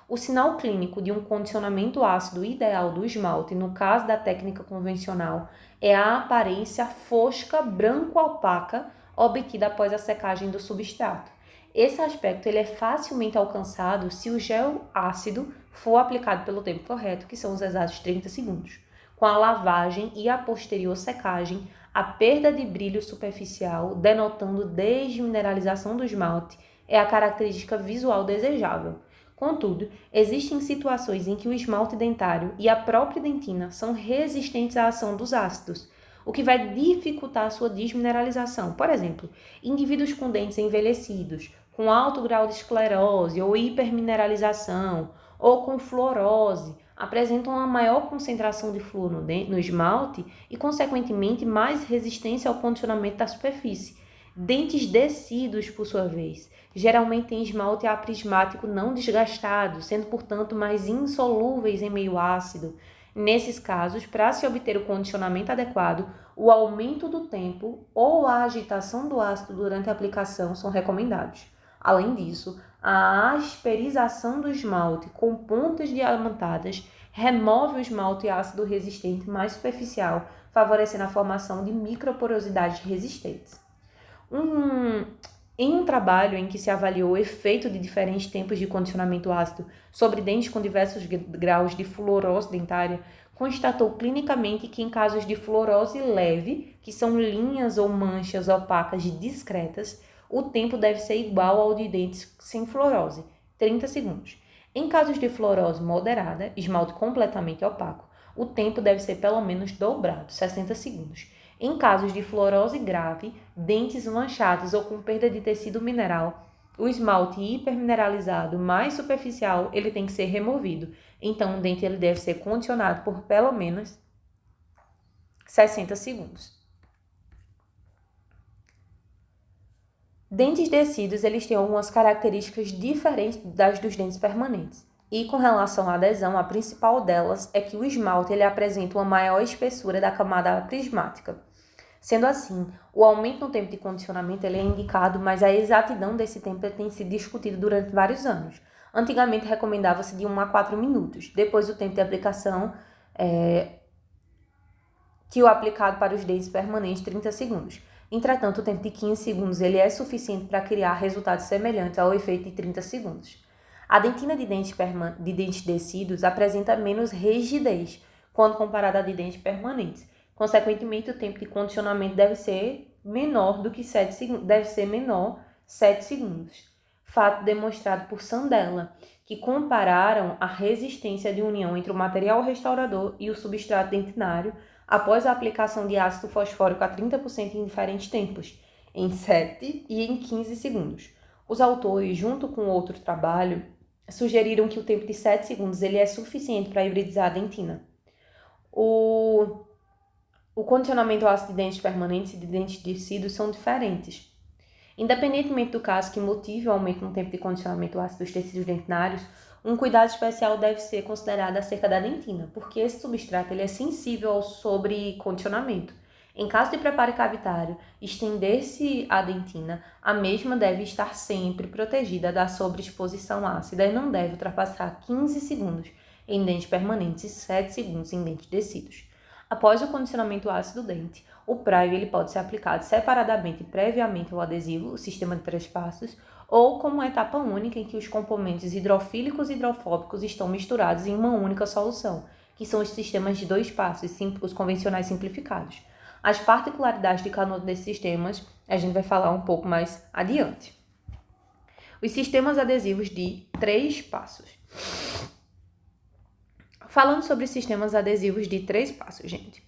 O sinal clínico de um condicionamento ácido ideal do esmalte, no caso da técnica convencional, é a aparência fosca branco-opaca obtida após a secagem do substrato. Esse aspecto ele é facilmente alcançado se o gel ácido for aplicado pelo tempo correto, que são os exatos 30 segundos. Com a lavagem e a posterior secagem, a perda de brilho superficial, denotando desmineralização do esmalte, é a característica visual desejável. Contudo, existem situações em que o esmalte dentário e a própria dentina são resistentes à ação dos ácidos, o que vai dificultar a sua desmineralização. Por exemplo, indivíduos com dentes envelhecidos, com alto grau de esclerose ou hipermineralização, ou com fluorose, apresentam uma maior concentração de flúor no esmalte e, consequentemente, mais resistência ao condicionamento da superfície. Dentes descidos, por sua vez, geralmente têm esmalte aprismático não desgastado, sendo, portanto, mais insolúveis em meio ácido. Nesses casos, para se obter o condicionamento adequado, o aumento do tempo ou a agitação do ácido durante a aplicação são recomendados. Além disso, a asperização do esmalte com pontas diamantadas remove o esmalte ácido resistente mais superficial, favorecendo a formação de microporosidades resistentes. Em um trabalho em que se avaliou o efeito de diferentes tempos de condicionamento ácido sobre dentes com diversos graus de fluorose dentária, constatou clinicamente que em casos de fluorose leve, que são linhas ou manchas opacas discretas, o tempo deve ser igual ao de dentes sem fluorose, 30 segundos. Em casos de fluorose moderada, esmalte completamente opaco, o tempo deve ser pelo menos dobrado, 60 segundos. Em casos de fluorose grave, dentes manchados ou com perda de tecido mineral, o esmalte hipermineralizado mais superficial ele tem que ser removido. Então, o dente ele deve ser condicionado por pelo menos 60 segundos. Dentes descidos eles têm algumas características diferentes das dos dentes permanentes. E com relação à adesão, a principal delas é que o esmalte ele apresenta uma maior espessura da camada prismática. Sendo assim, o aumento no tempo de condicionamento ele é indicado, mas a exatidão desse tempo tem sido discutido durante vários anos. Antigamente recomendava-se de 1 a 4 minutos. Depois o tempo de aplicação que o aplicado para os dentes permanentes 30 segundos. Entretanto, o tempo de 15 segundos ele é suficiente para criar resultados semelhantes ao efeito de 30 segundos. A dentina de dentes descidos apresenta menos rigidez quando comparada a de dentes permanentes. Consequentemente, o tempo de condicionamento deve ser menor 7 segundos. Fato demonstrado por Sandella, que compararam a resistência de união entre o material restaurador e o substrato dentinário após a aplicação de ácido fosfórico a 30% em diferentes tempos, em 7 e em 15 segundos. Os autores, junto com outro trabalho, sugeriram que o tempo de 7 segundos ele é suficiente para hibridizar a dentina. O condicionamento ácido de dentes permanentes e de dentes tecidos são diferentes. Independentemente do caso que motive o aumento no tempo de condicionamento ácido dos tecidos dentinários, um cuidado especial deve ser considerado acerca da dentina, porque esse substrato ele é sensível ao sobrecondicionamento. Em caso de preparo cavitário, estender-se a dentina, a mesma deve estar sempre protegida da sobreexposição ácida e não deve ultrapassar 15 segundos em dentes permanentes e 7 segundos em dentes tecidos. Após o condicionamento ácido do dente, o primer ele pode ser aplicado separadamente previamente ao adesivo, o sistema de 3 passos, ou como etapa única em que os componentes hidrofílicos e hidrofóbicos estão misturados em uma única solução, que são os sistemas de 2 passos, os convencionais simplificados. As particularidades de cada um desses sistemas a gente vai falar um pouco mais adiante. Os sistemas adesivos de 3 passos. Falando sobre sistemas adesivos de 3 passos, gente.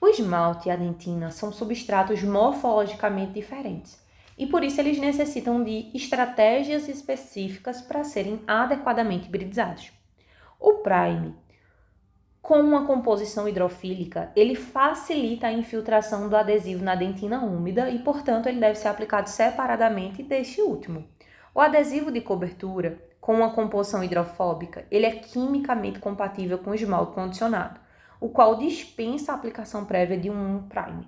O esmalte e a dentina são substratos morfologicamente diferentes e por isso eles necessitam de estratégias específicas para serem adequadamente hibridizados. O primer, com uma composição hidrofílica, ele facilita a infiltração do adesivo na dentina úmida e, portanto, ele deve ser aplicado separadamente deste último. O adesivo de cobertura, com uma composição hidrofóbica, ele é quimicamente compatível com o esmalte condicionado, o qual dispensa a aplicação prévia de um primer.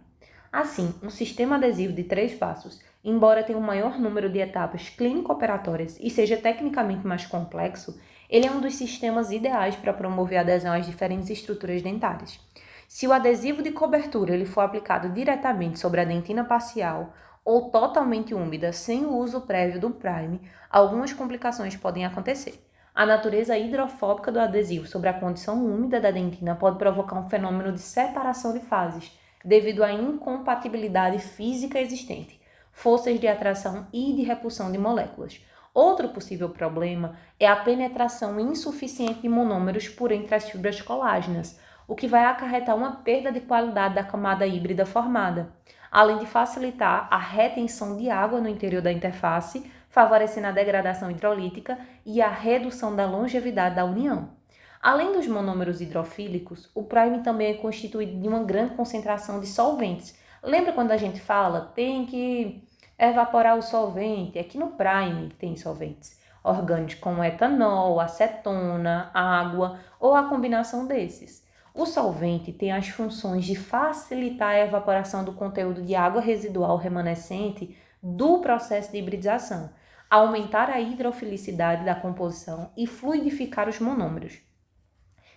Assim, um sistema adesivo de 3 passos, embora tenha um maior número de etapas clínico-operatórias e seja tecnicamente mais complexo, ele é um dos sistemas ideais para promover a adesão às diferentes estruturas dentárias. Se o adesivo de cobertura ele for aplicado diretamente sobre a dentina parcial ou totalmente úmida, sem o uso prévio do primer, algumas complicações podem acontecer. A natureza hidrofóbica do adesivo sobre a condição úmida da dentina pode provocar um fenômeno de separação de fases, devido à incompatibilidade física existente, forças de atração e de repulsão de moléculas. Outro possível problema é a penetração insuficiente de monômeros por entre as fibras colágenas, o que vai acarretar uma perda de qualidade da camada híbrida formada, além de facilitar a retenção de água no interior da interface, favorecendo a degradação hidrolítica e a redução da longevidade da união. Além dos monômeros hidrofílicos, o primer também é constituído de uma grande concentração de solventes. Lembra quando a gente fala, tem que evaporar o solvente? Aqui no primer tem solventes orgânicos como etanol, acetona, água ou a combinação desses. O solvente tem as funções de facilitar a evaporação do conteúdo de água residual remanescente do processo de hibridização, aumentar a hidrofilicidade da composição e fluidificar os monômeros.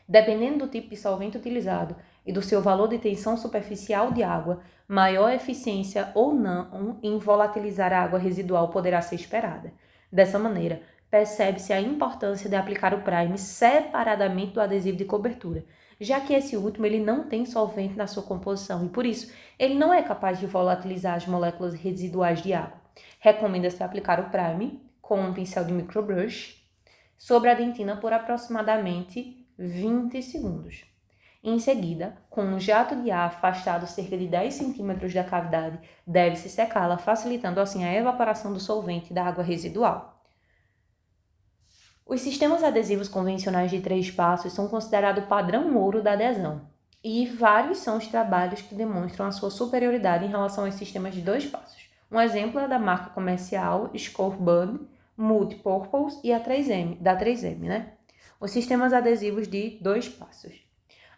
Dependendo do tipo de solvente utilizado e do seu valor de tensão superficial de água, maior eficiência ou não em volatilizar a água residual poderá ser esperada. Dessa maneira, percebe-se a importância de aplicar o primer separadamente do adesivo de cobertura, já que esse último ele não tem solvente na sua composição e, por isso, ele não é capaz de volatilizar as moléculas residuais de água. Recomenda-se aplicar o primer com um pincel de microbrush sobre a dentina por aproximadamente 20 segundos. Em seguida, com um jato de ar afastado cerca de 10 cm da cavidade, deve-se secá-la, facilitando assim a evaporação do solvente da água residual. Os sistemas adesivos convencionais de 3 passos são considerados padrão ouro da adesão, e vários são os trabalhos que demonstram a sua superioridade em relação aos sistemas de 2 passos. Um exemplo é da marca comercial Scorebud, Multipurpose e a 3M, da 3M, né? Os sistemas adesivos de 2 passos.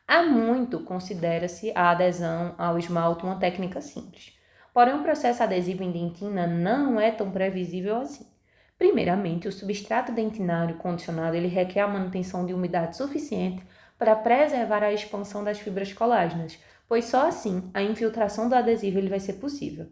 Há muito considera-se a adesão ao esmalte uma técnica simples. Porém, o processo adesivo em dentina não é tão previsível assim. Primeiramente, o substrato dentinário condicionado ele requer a manutenção de umidade suficiente para preservar a expansão das fibras colágenas, pois só assim a infiltração do adesivo ele vai ser possível.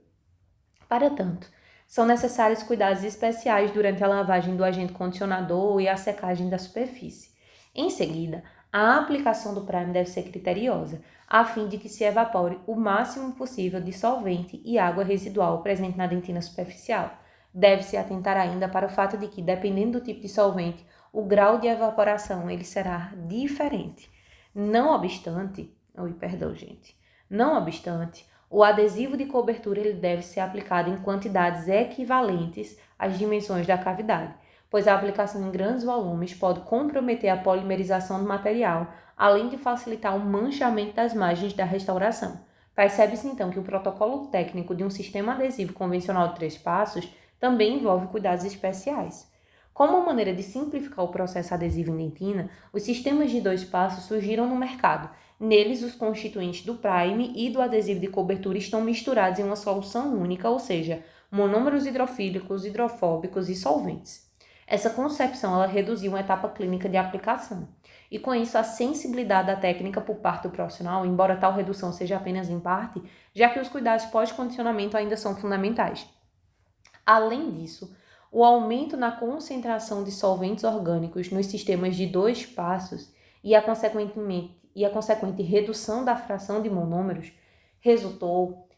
Para tanto, são necessários cuidados especiais durante a lavagem do agente condicionador e a secagem da superfície. Em seguida, A aplicação do primer deve ser criteriosa, a fim de que se evapore o máximo possível de solvente e água residual presente na dentina superficial. Deve-se atentar ainda para o fato de que, dependendo do tipo de solvente, o grau de evaporação ele será diferente. Não obstante, o adesivo de cobertura ele deve ser aplicado em quantidades equivalentes às dimensões da cavidade, pois a aplicação em grandes volumes pode comprometer a polimerização do material, além de facilitar o manchamento das margens da restauração. Percebe-se então que o protocolo técnico de um sistema adesivo convencional de 3 passos também envolve cuidados especiais. Como uma maneira de simplificar o processo adesivo em dentina, os sistemas de 2 passos surgiram no mercado. Neles, os constituintes do prime e do adesivo de cobertura estão misturados em uma solução única, ou seja, monômeros hidrofílicos, hidrofóbicos e solventes. Essa concepção ela reduziu uma etapa clínica de aplicação. E com isso, a sensibilidade da técnica por parte do profissional, embora tal redução seja apenas em parte, já que os cuidados pós-condicionamento ainda são fundamentais. Além disso, o aumento na concentração de solventes orgânicos nos sistemas de 2 passos e a consequente redução da fração de monômeros resultou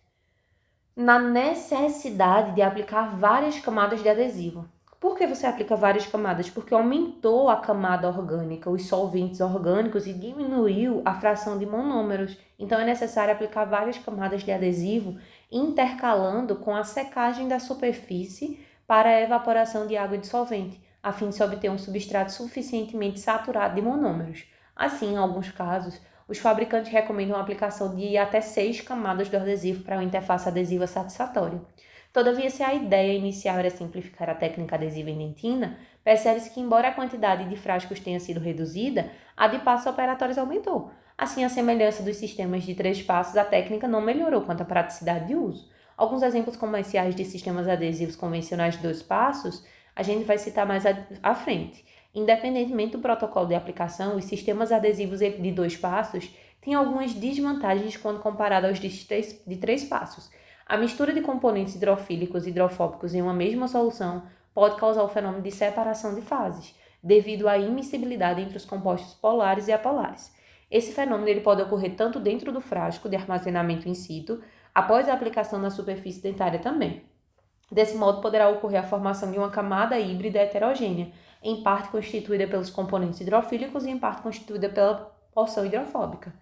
na necessidade de aplicar várias camadas de adesivo. Por que você aplica várias camadas? Porque aumentou a camada orgânica, os solventes orgânicos e diminuiu a fração de monômeros. Então é necessário aplicar várias camadas de adesivo intercalando com a secagem da superfície para a evaporação de água e de solvente, a fim de se obter um substrato suficientemente saturado de monômeros. Assim, em alguns casos, os fabricantes recomendam a aplicação de até 6 camadas do adesivo para uma interface adesiva satisfatória. Todavia, se a ideia inicial era simplificar a técnica adesiva em dentina, percebe-se que, embora a quantidade de frascos tenha sido reduzida, a de passos operatórios aumentou. Assim, a semelhança dos sistemas de 3 passos, a técnica não melhorou quanto à praticidade de uso. Alguns exemplos comerciais de sistemas adesivos convencionais de 2 passos, a gente vai citar mais à frente. Independentemente do protocolo de aplicação, os sistemas adesivos de 2 passos têm algumas desvantagens quando comparado aos de 3 passos. A mistura de componentes hidrofílicos e hidrofóbicos em uma mesma solução pode causar o fenômeno de separação de fases, devido à immiscibilidade entre os compostos polares e apolares. Esse fenômeno ele pode ocorrer tanto dentro do frasco de armazenamento in situ, após a aplicação na superfície dentária também. Desse modo, poderá ocorrer a formação de uma camada híbrida heterogênea, em parte constituída pelos componentes hidrofílicos e em parte constituída pela porção hidrofóbica.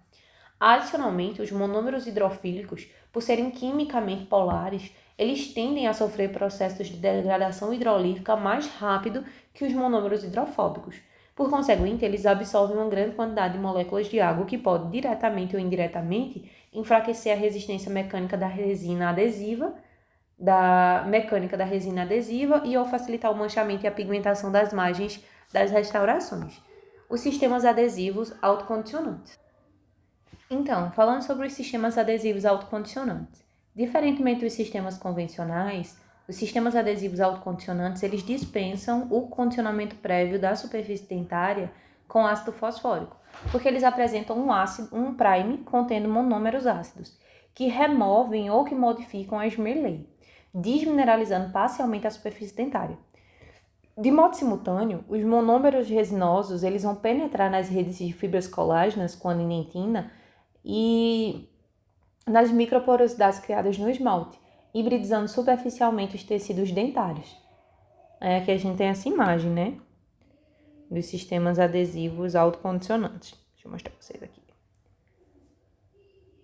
Adicionalmente, os monômeros hidrofílicos, por serem quimicamente polares, eles tendem a sofrer processos de degradação hidrolítica mais rápido que os monômeros hidrofóbicos. Por conseguinte, eles absorvem uma grande quantidade de moléculas de água, que pode, diretamente ou indiretamente, enfraquecer a resistência mecânica da resina adesiva e ou facilitar o manchamento e a pigmentação das margens das restaurações. Os sistemas adesivos autocondicionantes. Então, falando sobre os sistemas adesivos autocondicionantes. Diferentemente dos sistemas convencionais, os sistemas adesivos autocondicionantes, eles dispensam o condicionamento prévio da superfície dentária com ácido fosfórico, porque eles apresentam um prime contendo monômeros ácidos, que removem ou que modificam a esmerlei, desmineralizando parcialmente a superfície dentária. De modo simultâneo, os monômeros resinosos eles vão penetrar nas redes de fibras colágenas quando em dentina e nas microporosidades criadas no esmalte, hibridizando superficialmente os tecidos dentários. Aqui a gente tem essa imagem, né? Dos sistemas adesivos autocondicionantes. Deixa eu mostrar para vocês aqui.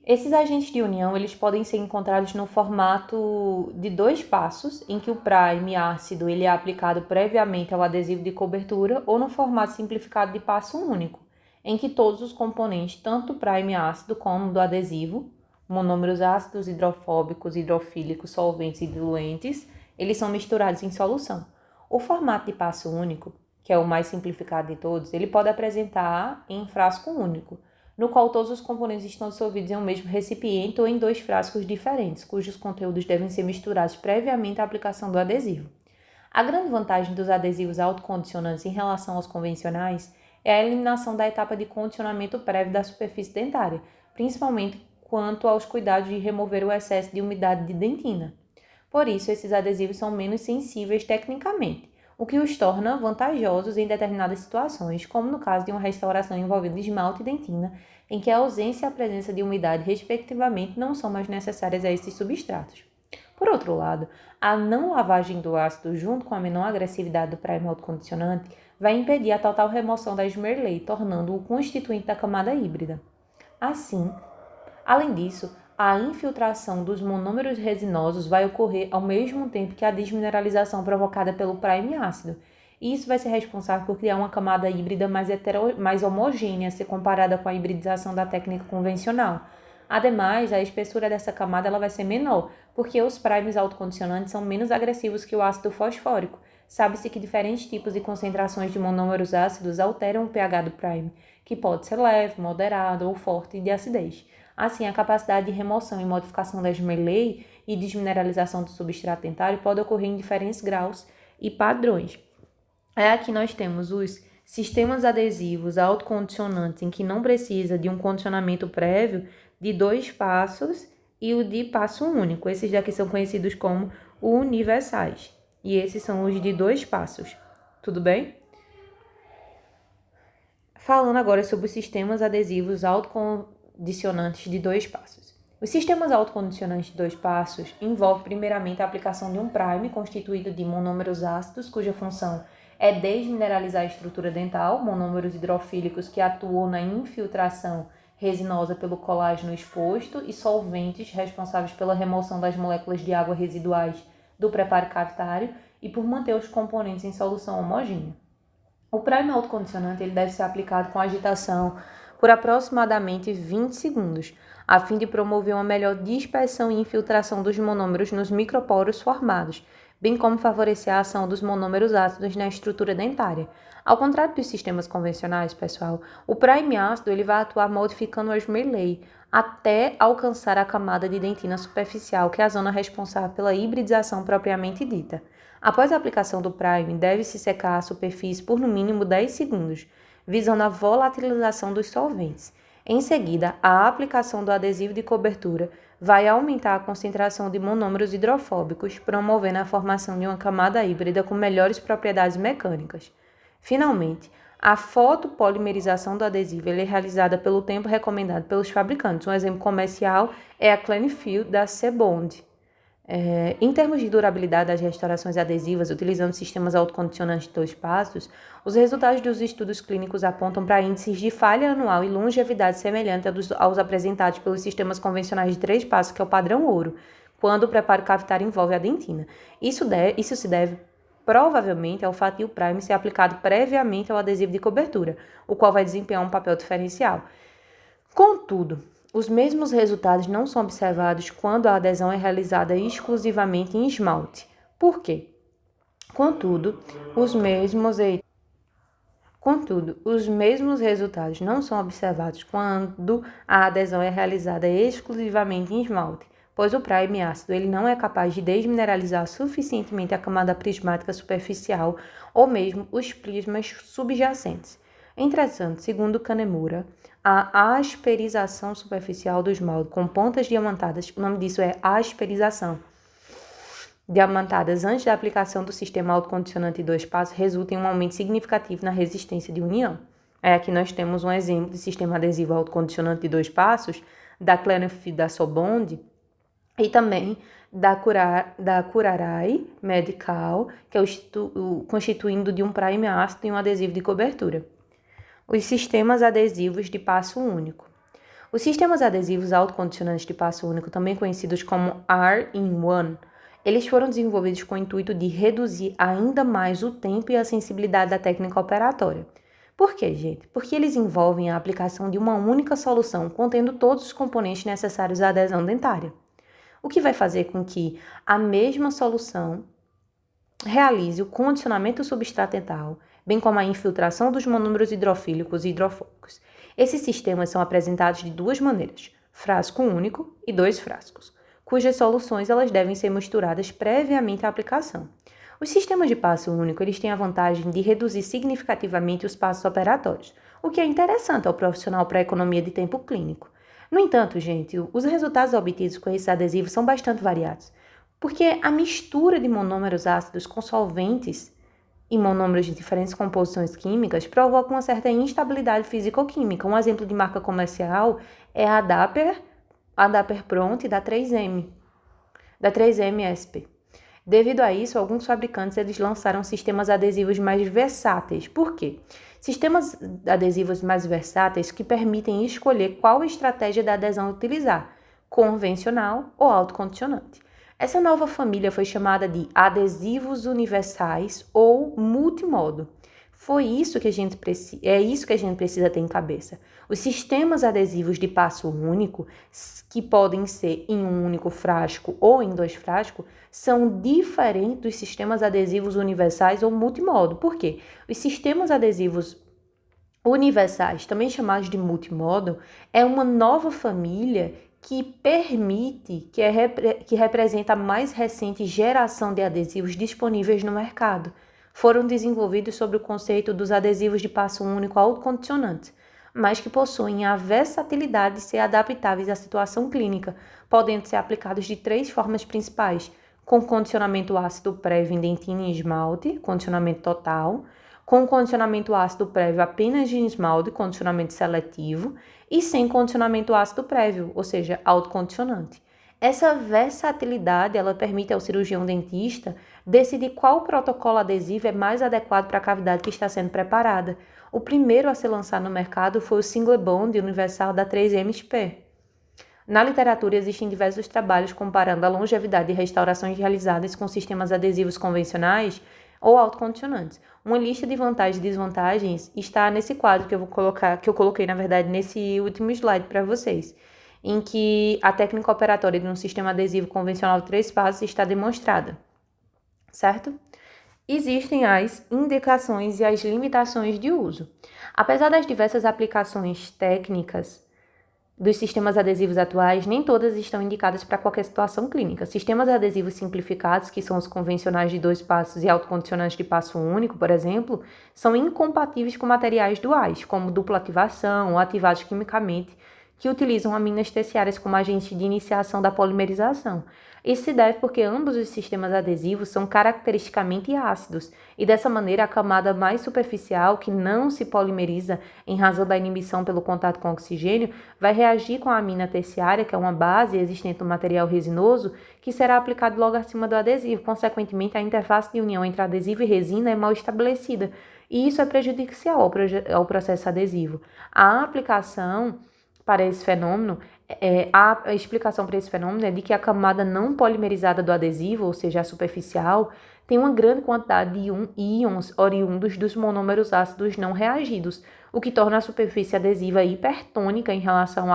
Esses agentes de união, eles podem ser encontrados no formato de 2 passos, em que o prime ácido ele é aplicado previamente ao adesivo de cobertura, ou no formato simplificado de passo único, em que todos os componentes, tanto do prime ácido como do adesivo, monômeros ácidos, hidrofóbicos, hidrofílicos, solventes e diluentes, eles são misturados em solução. O formato de passo único, que é o mais simplificado de todos, ele pode apresentar em frasco único, no qual todos os componentes estão dissolvidos em um mesmo recipiente ou em 2 frascos diferentes, cujos conteúdos devem ser misturados previamente à aplicação do adesivo. A grande vantagem dos adesivos autocondicionantes em relação aos convencionais é a eliminação da etapa de condicionamento prévio da superfície dentária, principalmente quanto aos cuidados de remover o excesso de umidade de dentina. Por isso, esses adesivos são menos sensíveis tecnicamente, o que os torna vantajosos em determinadas situações, como no caso de uma restauração envolvendo esmalte e dentina, em que a ausência e a presença de umidade, respectivamente, não são mais necessárias a esses substratos. Por outro lado, a não lavagem do ácido junto com a menor agressividade do primer autocondicionante vai impedir a total remoção da Smerley, tornando-o constituinte da camada híbrida. Assim, além disso, a infiltração dos monômeros resinosos vai ocorrer ao mesmo tempo que a desmineralização provocada pelo prime ácido. E isso vai ser responsável por criar uma camada híbrida mais homogênea se comparada com a hibridização da técnica convencional. Ademais, a espessura dessa camada ela vai ser menor, porque os primes autocondicionantes são menos agressivos que o ácido fosfórico. Sabe-se que diferentes tipos e concentrações de monômeros ácidos alteram o pH do prime, que pode ser leve, moderado ou forte de acidez. Assim, a capacidade de remoção e modificação da Smerley e desmineralização do substrato dentário pode ocorrer em diferentes graus e padrões. Aqui nós temos os sistemas adesivos autocondicionantes, em que não precisa de um condicionamento prévio, de 2 passos, e o de passo único. Esses daqui são conhecidos como universais. E esses são os de 2 passos. Tudo bem? Falando agora sobre os sistemas adesivos autocondicionantes de 2 passos. Os sistemas autocondicionantes de 2 passos envolvem primeiramente a aplicação de um prime constituído de monômeros ácidos, cuja função é desmineralizar a estrutura dental, monômeros hidrofílicos que atuam na infiltração resinosa pelo colágeno exposto e solventes responsáveis pela remoção das moléculas de água residuais do preparo cavitário e por manter os componentes em solução homogênea. O prime autocondicionante ele deve ser aplicado com agitação por aproximadamente 20 segundos, a fim de promover uma melhor dispersão e infiltração dos monômeros nos microporos formados, bem como favorecer a ação dos monômeros ácidos na estrutura dentária. Ao contrário dos sistemas convencionais, pessoal, o prime ácido ele vai atuar modificando a Smerley até alcançar a camada de dentina superficial, que é a zona responsável pela hibridização propriamente dita. Após a aplicação do prime, deve-se secar a superfície por no mínimo 10 segundos, visando a volatilização dos solventes. Em seguida, a aplicação do adesivo de cobertura vai aumentar a concentração de monômeros hidrofóbicos, promovendo a formação de uma camada híbrida com melhores propriedades mecânicas. Finalmente, a fotopolimerização do adesivo é realizada pelo tempo recomendado pelos fabricantes. Um exemplo comercial é a Cleanfield da Sebond. Em termos de durabilidade das restaurações adesivas utilizando sistemas autocondicionantes de 2 passos, os resultados dos estudos clínicos apontam para índices de falha anual e longevidade semelhantes aos apresentados pelos sistemas convencionais de 3 passos, que é o padrão ouro, quando o preparo cavitário envolve a dentina. Isso se deve provavelmente ao fato de o prime ser aplicado previamente ao adesivo de cobertura, o qual vai desempenhar um papel diferencial. Contudo, os mesmos resultados não são observados quando a adesão é realizada exclusivamente em esmalte. Por quê? Contudo, os mesmos resultados não são observados quando a adesão é realizada exclusivamente em esmalte, pois o prime ácido ele não é capaz de desmineralizar suficientemente a camada prismática superficial ou mesmo os prismas subjacentes. Entretanto, segundo Kanemura, a asperização superficial do esmalte com pontas diamantadas, o nome disso é asperização, diamantadas antes da aplicação do sistema autocondicionante de 2 passos resulta em um aumento significativo na resistência de união. Aqui nós temos um exemplo de sistema adesivo autocondicionante de 2 passos da Cleanfield da Sebond e também da Curaray Medical, que é constituindo de um prime ácido e um adesivo de cobertura. Os sistemas adesivos de passo único. Os sistemas adesivos autocondicionantes de passo único, também conhecidos como R-in-1, eles foram desenvolvidos com o intuito de reduzir ainda mais o tempo e a sensibilidade da técnica operatória. Por quê, gente? Porque eles envolvem a aplicação de uma única solução contendo todos os componentes necessários à adesão dentária, o que vai fazer com que a mesma solução realize o condicionamento do substrato dental, bem como a infiltração dos monômeros hidrofílicos e hidrofóbicos. Esses sistemas são apresentados de 2 maneiras, frasco único e 2 frascos, cujas soluções elas devem ser misturadas previamente à aplicação. Os sistemas de passo único eles têm a vantagem de reduzir significativamente os passos operatórios, o que é interessante ao profissional para a economia de tempo clínico. No entanto, gente, os resultados obtidos com esses adesivos são bastante variados, porque a mistura de monômeros ácidos com solventes e monômeros de diferentes composições químicas provocam uma certa instabilidade físico-química. Um exemplo de marca comercial é a Dapper Pronto da 3M SP. Devido a isso, alguns fabricantes eles lançaram sistemas adesivos mais versáteis. Por quê? Sistemas adesivos mais versáteis que permitem escolher qual estratégia de adesão utilizar, convencional ou autocondicionante. Essa nova família foi chamada de adesivos universais ou multimodo. É isso que a gente precisa ter em cabeça. Os sistemas adesivos de passo único, que podem ser em um único frasco ou em 2 frascos, são diferentes dos sistemas adesivos universais ou multimodo. Por quê? Os sistemas adesivos universais, também chamados de multimodo, é uma nova família que representa a mais recente geração de adesivos disponíveis no mercado. Foram desenvolvidos sob o conceito dos adesivos de passo único autocondicionantes, mas que possuem a versatilidade de ser adaptáveis à situação clínica, podendo ser aplicados de 3 formas principais: com condicionamento ácido prévio em dentina e esmalte, condicionamento total; com condicionamento ácido prévio apenas em esmalte, condicionamento seletivo; e sem condicionamento ácido prévio, ou seja, autocondicionante. Essa versatilidade ela permite ao cirurgião dentista decidir qual protocolo adesivo é mais adequado para a cavidade que está sendo preparada. O primeiro a ser lançado no mercado foi o Single Bond Universal da 3M. Na literatura existem diversos trabalhos comparando a longevidade de restaurações realizadas com sistemas adesivos convencionais ou autocondicionantes. Uma lista de vantagens e desvantagens está nesse quadro que eu coloquei, na verdade, nesse último slide para vocês, em que a técnica operatória de um sistema adesivo convencional de 3 passos está demonstrada, certo? Existem as indicações e as limitações de uso. Apesar das diversas aplicações técnicas dos sistemas adesivos atuais, nem todas estão indicadas para qualquer situação clínica. Sistemas adesivos simplificados, que são os convencionais de 2 passos e autocondicionantes de passo único, por exemplo, são incompatíveis com materiais duais, como dupla ativação ou ativados quimicamente, que utilizam aminas terciárias como agente de iniciação da polimerização. Isso se deve porque ambos os sistemas adesivos são caracteristicamente ácidos, e dessa maneira a camada mais superficial, que não se polimeriza em razão da inibição pelo contato com oxigênio, vai reagir com a amina terciária, que é uma base existente no material resinoso, que será aplicado logo acima do adesivo. Consequentemente, a interface de união entre adesivo e resina é mal estabelecida, e isso é prejudicial ao processo adesivo. A explicação para esse fenômeno é de que a camada não polimerizada do adesivo, ou seja, a superficial, tem uma grande quantidade de íons oriundos dos monômeros ácidos não reagidos, o que torna a superfície adesiva hipertônica em relação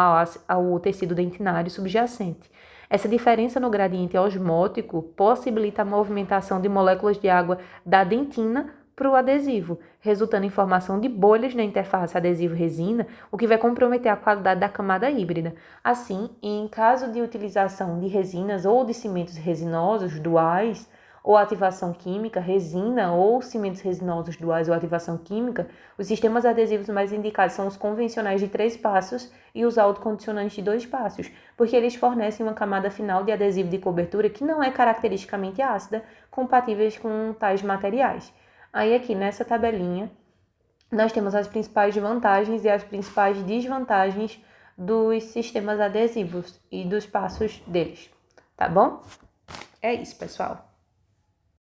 ao tecido dentinário subjacente. Essa diferença no gradiente osmótico possibilita a movimentação de moléculas de água da dentina para o adesivo, resultando em formação de bolhas na interface adesivo-resina, o que vai comprometer a qualidade da camada híbrida. Assim, em caso de utilização de resinas ou de cimentos resinosos duais ou ativação química, resina ou cimentos resinosos duais ou ativação química, os sistemas adesivos mais indicados são os convencionais de 3 passos e os autocondicionantes de 2 passos, porque eles fornecem uma camada final de adesivo de cobertura que não é caracteristicamente ácida, compatíveis com tais materiais. Aí aqui nessa tabelinha, nós temos as principais vantagens e as principais desvantagens dos sistemas adesivos e dos passos deles, tá bom? É isso, pessoal.